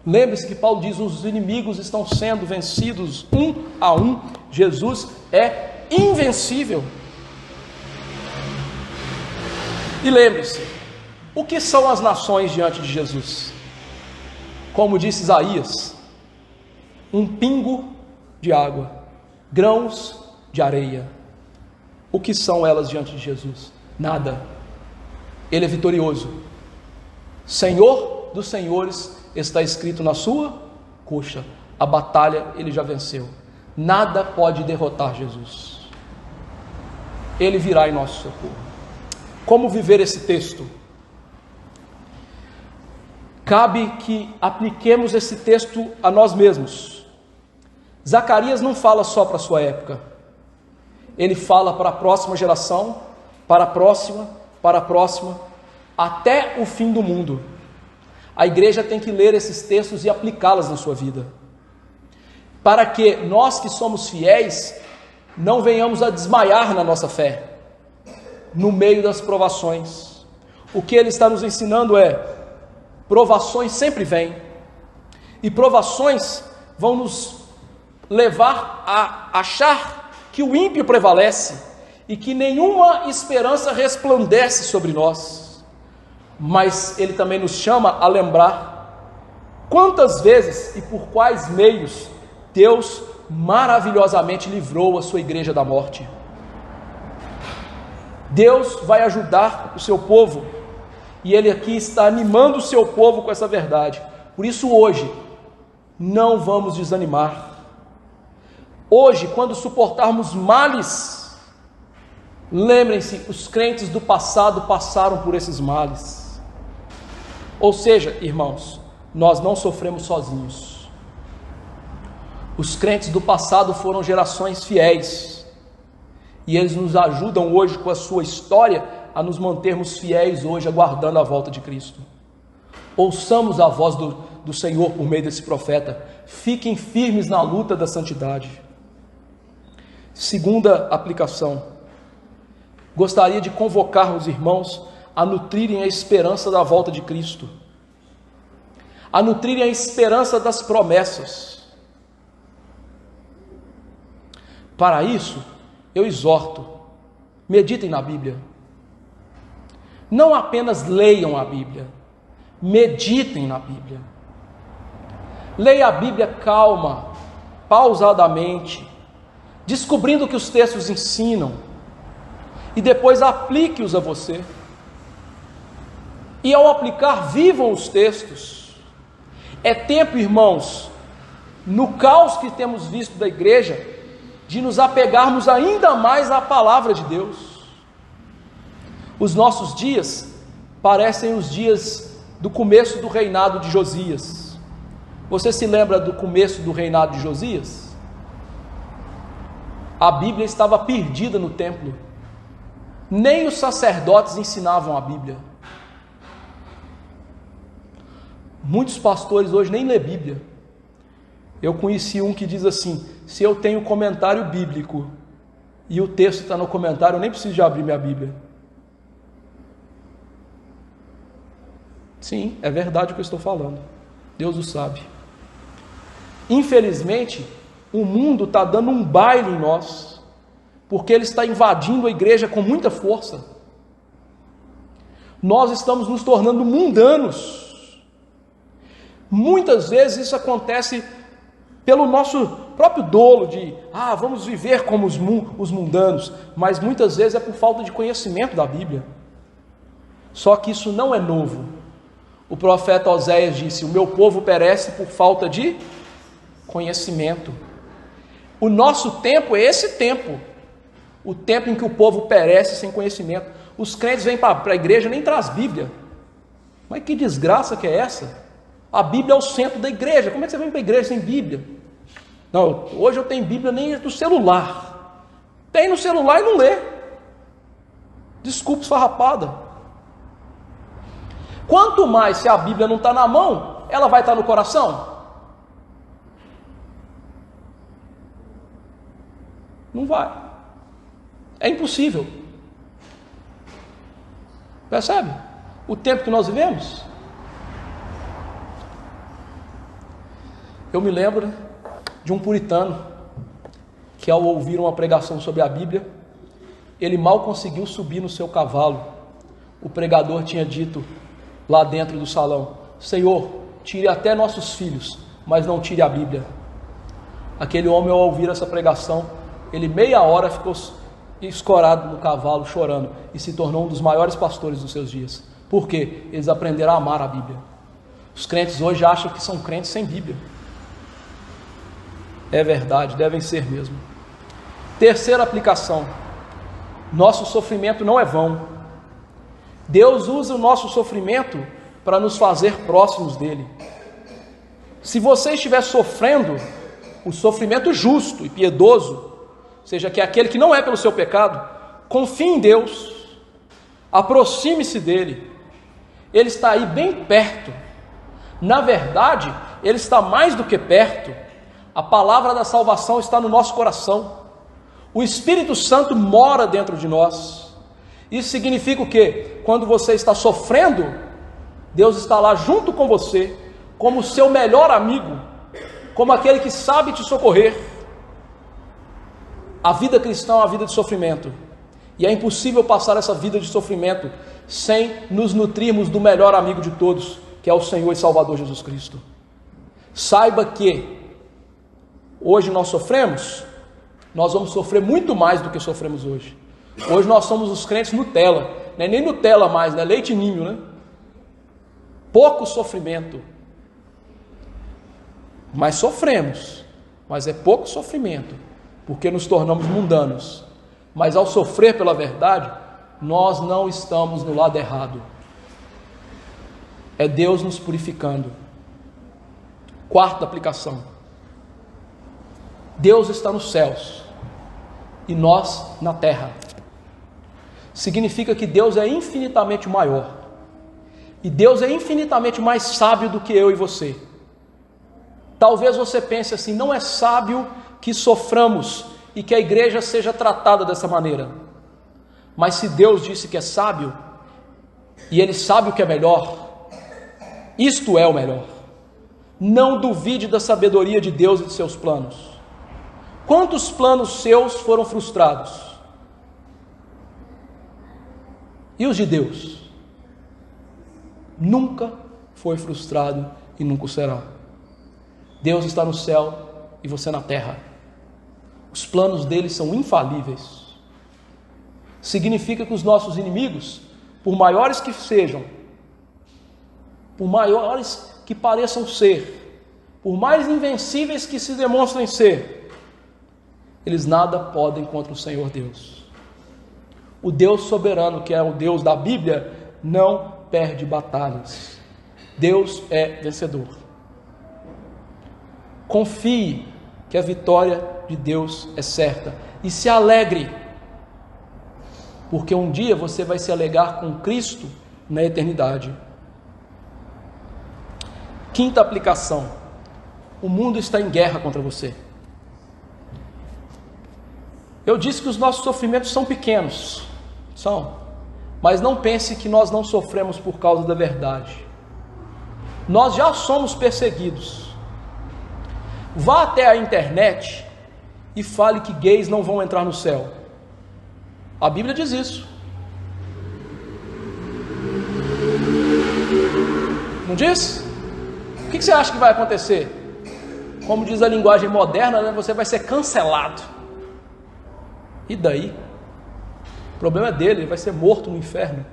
Lembre-se que Paulo diz: os inimigos estão sendo vencidos um a um. Jesus é invencível. E lembre-se, o que são as nações diante de Jesus? Como disse Isaías, um pingo de água, grãos de areia. O que são elas diante de Jesus? Nada. Ele é vitorioso. Senhor dos senhores está escrito na sua coxa. A batalha ele já venceu. Nada pode derrotar Jesus. Ele virá em nosso socorro. Como viver esse texto? Cabe que apliquemos esse texto a nós mesmos. Zacarias não fala só para a sua época. Ele fala para a próxima geração, para a próxima, até o fim do mundo. A igreja tem que ler esses textos e aplicá-los na sua vida, para que nós que somos fiéis não venhamos a desmaiar na nossa fé, no meio das provações. O que ele está nos ensinando é: provações sempre vêm, e provações vão nos levar a achar que o ímpio prevalece, e que nenhuma esperança resplandece sobre nós. Mas ele também nos chama a lembrar quantas vezes e por quais meios Deus maravilhosamente livrou a sua igreja da morte. Deus vai ajudar o seu povo, e Ele aqui está animando o seu povo com essa verdade. Por isso hoje, não vamos desanimar. Hoje, quando suportarmos males, lembrem-se, os crentes do passado passaram por esses males. Ou seja, irmãos, nós não sofremos sozinhos. Os crentes do passado foram gerações fiéis, e eles nos ajudam hoje com a sua história a nos mantermos fiéis hoje, aguardando a volta de Cristo. Ouçamos a voz do Senhor por meio desse profeta. Fiquem firmes na luta da santidade. Segunda aplicação: gostaria de convocar os irmãos a nutrirem a esperança da volta de Cristo, a nutrirem a esperança das promessas. Para isso, eu exorto: meditem na Bíblia. Não apenas leiam a Bíblia, meditem na Bíblia. Leia a Bíblia calma, pausadamente, descobrindo o que os textos ensinam, e depois aplique-os a você. E ao aplicar, vivam os textos. É tempo, irmãos, no caos que temos visto da igreja, de nos apegarmos ainda mais à palavra de Deus. Os nossos dias parecem os dias do começo do reinado de Josias. Você se lembra do começo do reinado de Josias? A Bíblia estava perdida no templo, Nem os sacerdotes ensinavam a Bíblia. Muitos pastores hoje nem lê Bíblia. Eu conheci um que diz assim: se eu tenho comentário bíblico e o texto está no comentário, eu nem preciso de abrir minha Bíblia. Sim, é verdade o que eu estou falando. Deus o sabe. Infelizmente, o mundo está dando um baile em nós, porque ele está invadindo a igreja com muita força. Nós estamos nos tornando mundanos. Muitas vezes isso acontece pelo nosso próprio dolo de, vamos viver como os mundanos, mas muitas vezes é por falta de conhecimento da Bíblia. Só que isso não é novo. O profeta Oséias disse: o meu povo perece por falta de conhecimento. O nosso tempo é esse tempo, o tempo em que o povo perece sem conhecimento. Os crentes vêm para a igreja e nem traz Bíblia. Mas que desgraça que é essa? A Bíblia é o centro da igreja. Como é que você vem para a igreja sem Bíblia? Não, hoje eu tenho Bíblia nem no celular. Tem no celular e não lê. Desculpa, esfarrapada. Quanto mais, se a Bíblia não está na mão, ela vai estar no coração? Não vai. É impossível. Percebe? O tempo que nós vivemos. Eu me lembro de um puritano que, ao ouvir uma pregação sobre a Bíblia, ele mal conseguiu subir no seu cavalo. O pregador tinha dito lá dentro do salão: Senhor, tire até nossos filhos, mas não tire a Bíblia. Aquele homem, ao ouvir essa pregação, ele meia hora ficou escorado no cavalo, chorando, e se tornou um dos maiores pastores dos seus dias. Por quê? Eles aprenderam a amar a Bíblia. Os crentes hoje acham que são crentes sem Bíblia. É verdade, devem ser mesmo. Terceira aplicação: nosso sofrimento não é vão. Deus usa o nosso sofrimento para nos fazer próximos dele. Se você estiver sofrendo o sofrimento justo e piedoso, ou seja, que é aquele que não é pelo seu pecado, confie em Deus, aproxime-se dele. Ele está aí bem perto. Na verdade, ele está mais do que perto. A palavra da salvação está no nosso coração. O Espírito Santo mora dentro de nós. Isso significa o quê? Quando você está sofrendo, Deus está lá junto com você, como o seu melhor amigo, como aquele que sabe te socorrer. A vida cristã é uma vida de sofrimento, e é impossível passar essa vida de sofrimento sem nos nutrirmos do melhor amigo de todos, que é o Senhor e Salvador Jesus Cristo. Saiba que hoje nós sofremos, nós vamos sofrer muito mais do que sofremos hoje. Hoje nós somos os crentes Nutella, não é nem Nutella mais, né? Leite ninho, né? Pouco sofrimento, mas sofremos, mas é pouco sofrimento, porque nos tornamos mundanos. Mas ao sofrer pela verdade, nós não estamos no lado errado. É Deus nos purificando. Quarta aplicação: Deus está nos céus e nós na terra. Significa que Deus é infinitamente maior, e Deus é infinitamente mais sábio do que eu e você. Talvez você pense assim: não é sábio que soframos e que a igreja seja tratada dessa maneira. Mas se Deus disse que é sábio, e Ele sabe o que é melhor, isto é o melhor. Não duvide da sabedoria de Deus e de seus planos. Quantos planos seus foram frustrados? E os de Deus? Nunca foi frustrado e nunca o será. Deus está no céu e você na terra. Os planos dele são infalíveis. Significa que os nossos inimigos, por maiores que sejam, por maiores que pareçam ser, por mais invencíveis que se demonstrem ser, eles nada podem contra o Senhor Deus. O Deus soberano, que é o Deus da Bíblia, não perde batalhas. Deus é vencedor. Confie que a vitória de Deus é certa e se alegre. porque um dia você vai se alegar com Cristo na eternidade. Quinta aplicação: o mundo está em guerra contra você. Eu disse que os nossos sofrimentos são pequenos, mas não pense que nós não sofremos por causa da verdade. Nós já somos perseguidos. Vá até a internet e fale que gays não vão entrar no céu. A Bíblia diz isso. Não diz? O que você acha que vai acontecer? Como diz a linguagem moderna, né? Você vai ser cancelado. E daí? O problema é dele, ele vai ser morto no inferno.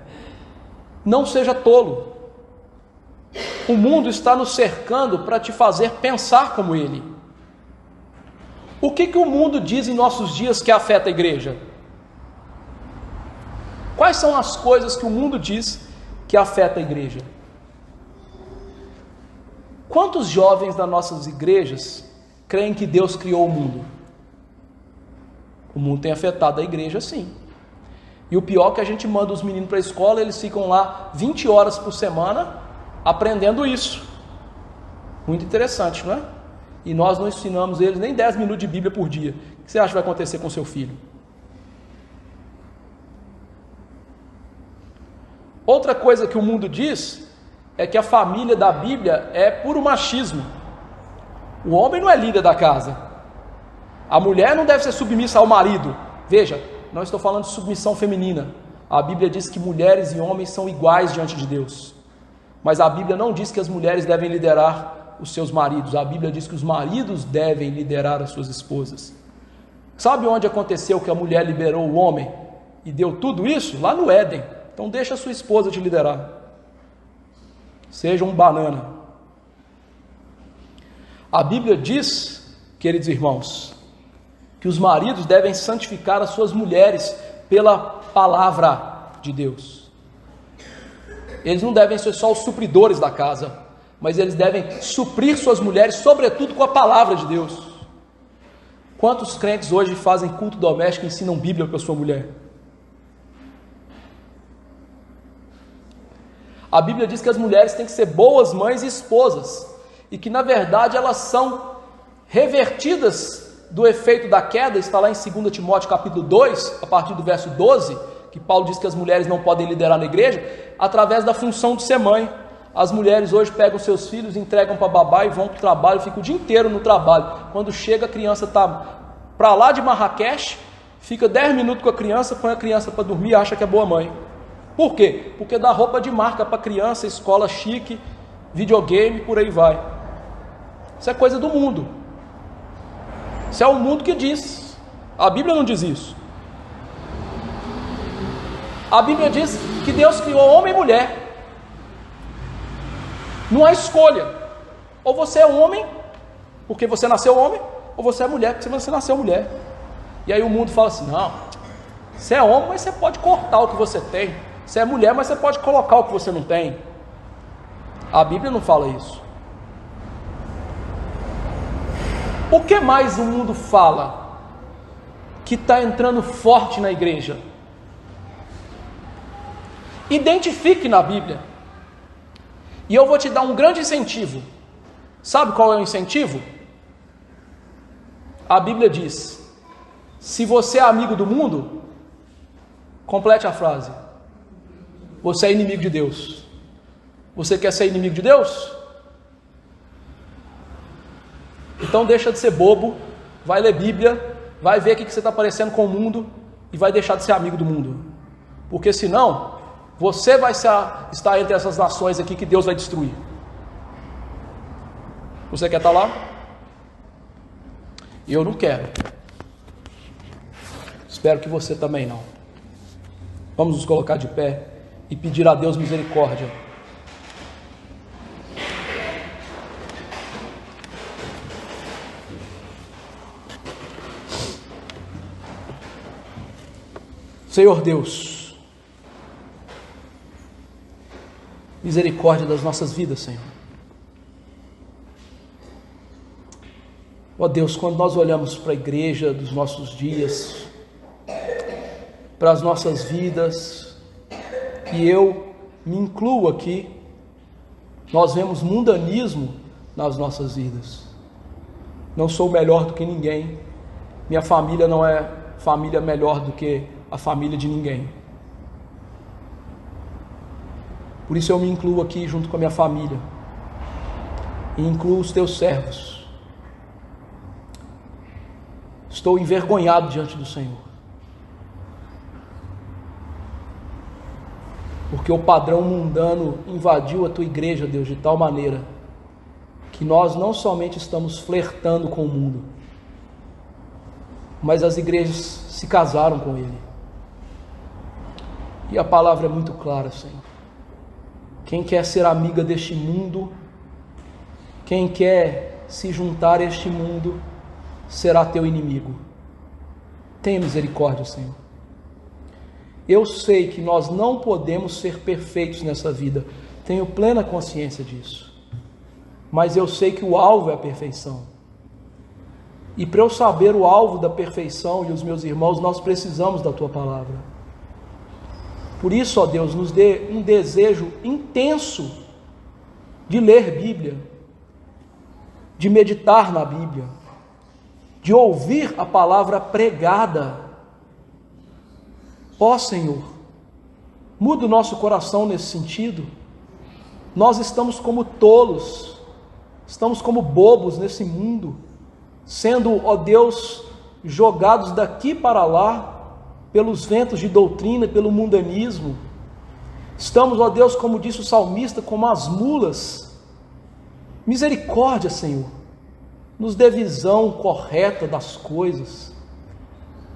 Não seja tolo. O mundo está nos cercando para te fazer pensar como ele. O que o mundo diz em nossos dias que afeta a igreja? Quais são as coisas que o mundo diz que afeta a igreja? Quantos jovens das nossas igrejas creem que Deus criou o mundo? O mundo tem afetado a igreja, sim. E o pior é que a gente manda os meninos para a escola, eles ficam lá 20 horas por semana aprendendo isso. Muito interessante, não é? E nós não ensinamos eles nem 10 minutos de Bíblia por dia. O que você acha que vai acontecer com seu filho? Outra coisa que o mundo diz é que a família da Bíblia é puro machismo. O homem não é líder da casa. A mulher não deve ser submissa ao marido. Veja, não estou falando de submissão feminina. A Bíblia diz que mulheres e homens são iguais diante de Deus. Mas a Bíblia não diz que as mulheres devem liderar os seus maridos. A Bíblia diz que os maridos devem liderar as suas esposas. Sabe onde aconteceu que a mulher liberou o homem e deu tudo isso? Lá no Éden. Então deixa a sua esposa te liderar. Seja um banana. A Bíblia diz, queridos irmãos, que os maridos devem santificar as suas mulheres pela palavra de Deus. Eles não devem ser só os supridores da casa, mas eles devem suprir suas mulheres, sobretudo com a palavra de Deus. Quantos crentes hoje fazem culto doméstico e ensinam Bíblia para a sua mulher? A Bíblia diz que as mulheres têm que ser boas mães e esposas, e que na verdade elas são revertidas do efeito da queda. Está lá em 2 Timóteo capítulo 2, a partir do verso 12, que Paulo diz que as mulheres não podem liderar na igreja, através da função de ser mãe. As mulheres hoje pegam seus filhos, entregam para babá e vão para o trabalho, ficam o dia inteiro no trabalho. Quando chega, a criança está para lá de Marrakech, fica 10 minutos com a criança, põe a criança para dormir e acha que é boa mãe. Por quê? Porque dá roupa de marca para criança, escola chique, videogame, por aí vai. Isso é coisa do mundo. Isso é o mundo que diz. A Bíblia não diz isso. A Bíblia diz que Deus criou homem e mulher. Não há escolha. Ou você é homem, porque você nasceu homem, ou você é mulher, porque você nasceu mulher. E aí o mundo fala assim: não, você é homem, mas você pode cortar o que você tem. Você é mulher, mas você pode colocar o que você não tem. A Bíblia não fala isso. O que mais o mundo fala que está entrando forte na igreja? Identifique na Bíblia. E eu vou te dar um grande incentivo. Sabe qual é o incentivo? A Bíblia diz: se você é amigo do mundo, complete a frase: você é inimigo de Deus. Você quer ser inimigo de Deus? Então deixa de ser bobo, vai ler Bíblia, vai ver o que você está parecendo com o mundo e vai deixar de ser amigo do mundo. Porque senão, você vai estar entre essas nações aqui que Deus vai destruir. Você quer estar lá? Eu não quero. Espero que você também não. Vamos nos colocar de pé e pedir a Deus misericórdia. Senhor Deus, misericórdia das nossas vidas, Senhor. Ó Deus, quando nós olhamos para a igreja dos nossos dias, para as nossas vidas, e eu me incluo aqui. Nós vemos mundanismo nas nossas vidas. Não sou melhor do que ninguém. Minha família não é família melhor do que a família de ninguém. Por isso eu me incluo aqui junto com a minha família. E incluo os teus servos. Estou envergonhado diante do Senhor. Porque o padrão mundano invadiu a tua igreja, Deus, de tal maneira que nós não somente estamos flertando com o mundo, mas as igrejas se casaram com ele. E a palavra é muito clara, Senhor. Quem quer ser amiga deste mundo, quem quer se juntar a este mundo, será teu inimigo. Tenha misericórdia, Senhor. Eu sei que nós não podemos ser perfeitos nessa vida, tenho plena consciência disso, mas eu sei que o alvo é a perfeição, e para eu saber o alvo da perfeição, e os meus irmãos, nós precisamos da tua palavra. Por isso, ó Deus, nos dê um desejo intenso de ler Bíblia, de meditar na Bíblia, de ouvir a palavra pregada. Ó Senhor, muda o nosso coração nesse sentido. Nós estamos como tolos, estamos como bobos nesse mundo, sendo, ó Deus, jogados daqui para lá, pelos ventos de doutrina, pelo mundanismo. Estamos, ó Deus, como disse o salmista, como as mulas. Misericórdia, Senhor, nos dê visão correta das coisas.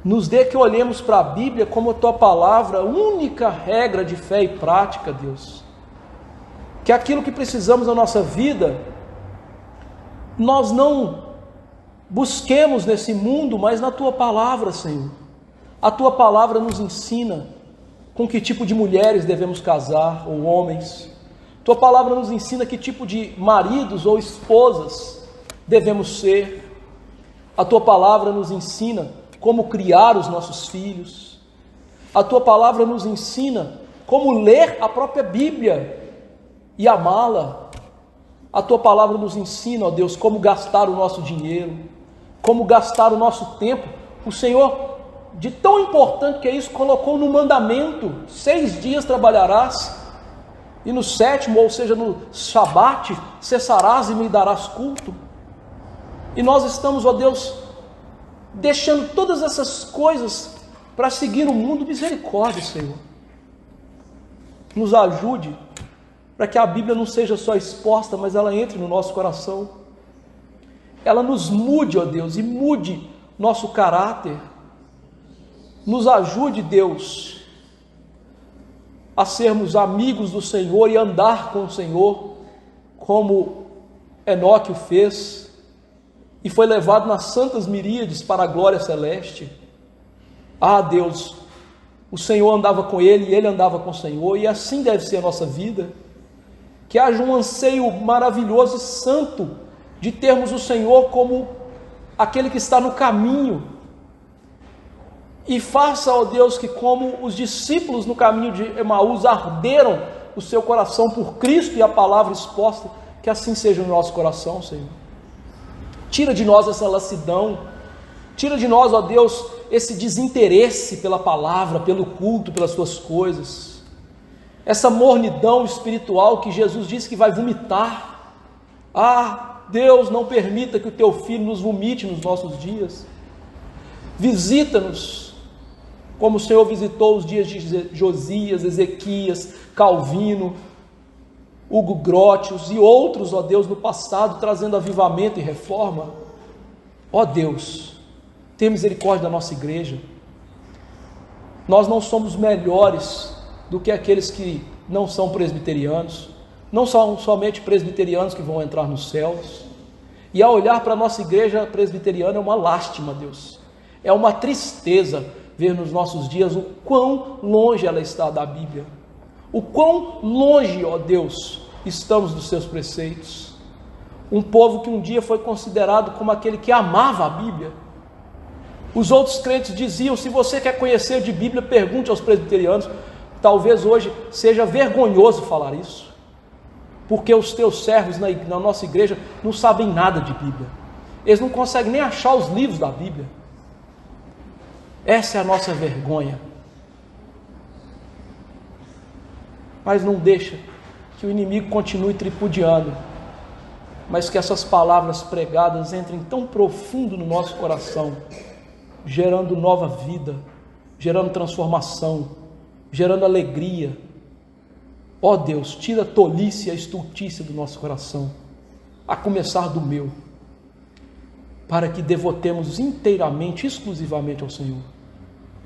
Nos dê que olhemos para a Bíblia como a tua palavra, única regra de fé e prática, Deus. Que aquilo que precisamos na nossa vida, nós não busquemos nesse mundo, mas na tua palavra, Senhor. A tua palavra nos ensina com que tipo de mulheres devemos casar, ou homens. Tua palavra nos ensina que tipo de maridos ou esposas devemos ser. A tua palavra nos ensina como criar os nossos filhos. A tua palavra nos ensina como ler a própria Bíblia e amá-la. A tua palavra nos ensina, ó Deus, como gastar o nosso dinheiro, como gastar o nosso tempo. O Senhor, de tão importante que é isso, colocou no mandamento: 6 dias trabalharás, e no 7º, ou seja, no Shabat, cessarás e me darás culto. E nós estamos, ó Deus, deixando todas essas coisas para seguir o mundo. Misericórdia, Senhor. Nos ajude para que a Bíblia não seja só exposta, mas ela entre no nosso coração. Ela nos mude, ó Deus, e mude nosso caráter. Nos ajude, Deus, a sermos amigos do Senhor e andar com o Senhor, como Enoque o fez, e foi levado nas santas miríades para a glória celeste. Ah, Deus, o Senhor andava com ele e ele andava com o Senhor, e assim deve ser a nossa vida. Que haja um anseio maravilhoso e santo de termos o Senhor como aquele que está no caminho. E faça, ó Deus, que como os discípulos no caminho de Emaús arderam o seu coração por Cristo e a palavra exposta, que assim seja no nosso coração, Senhor. Tira de nós essa lassidão, tira de nós, ó Deus, esse desinteresse pela palavra, pelo culto, pelas tuas coisas, essa mornidão espiritual que Jesus disse que vai vomitar. Ah, Deus, não permita que o teu Filho nos vomite nos nossos dias. Visita-nos, como o Senhor visitou os dias de Josias, Ezequias, Calvino, Hugo Grotius e outros, ó Deus, no passado, trazendo avivamento e reforma. Ó Deus, tenha misericórdia da nossa igreja. Nós não somos melhores do que aqueles que não são presbiterianos. Não são somente presbiterianos que vão entrar nos céus. E ao olhar para a nossa igreja presbiteriana é uma lástima, Deus. É uma tristeza ver nos nossos dias o quão longe ela está da Bíblia. O quão longe, ó Deus, estamos dos seus preceitos. Um povo que um dia foi considerado como aquele que amava a Bíblia. Os outros crentes diziam: se você quer conhecer de Bíblia, pergunte aos presbiterianos. Talvez hoje seja vergonhoso falar isso, porque os teus servos na nossa igreja não sabem nada de Bíblia, eles não conseguem nem achar os livros da Bíblia. Essa é a nossa vergonha. Mas não deixa que o inimigo continue tripudiando, mas que essas palavras pregadas entrem tão profundo no nosso coração, gerando nova vida, gerando transformação, gerando alegria. Ó Deus, tira a tolice e a estultícia do nosso coração, a começar do meu, para que devotemos inteiramente, exclusivamente ao Senhor,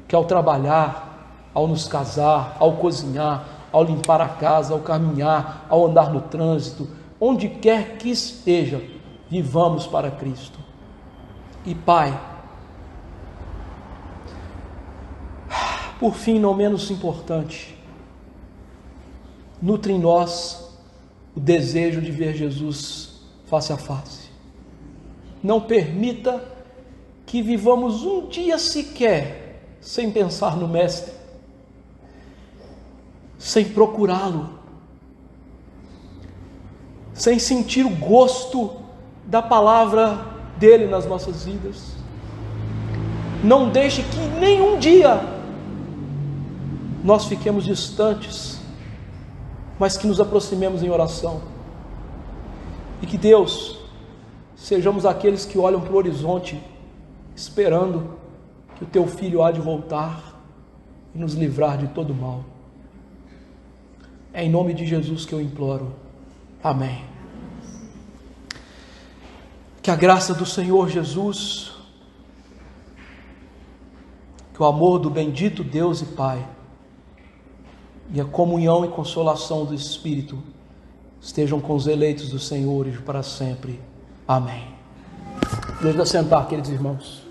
que ao trabalhar, ao nos casar, ao cozinhar, ao limpar a casa, ao caminhar, ao andar no trânsito, onde quer que esteja, vivamos para Cristo. E Pai, por fim, não menos importante, nutre em nós o desejo de ver Jesus face a face. Não permita que vivamos um dia sequer sem pensar no Mestre, sem procurá-lo, sem sentir o gosto da palavra dele nas nossas vidas. Não deixe que nenhum dia nós fiquemos distantes, mas que nos aproximemos em oração, e que Deus, sejamos aqueles que olham para o horizonte, esperando que o teu Filho há de voltar e nos livrar de todo mal. É em nome de Jesus que eu imploro. Amém. Que a graça do Senhor Jesus, que o amor do bendito Deus e Pai, e a comunhão e consolação do Espírito estejam com os eleitos do Senhor e para sempre. Amém. Deixa eu sentar, queridos irmãos.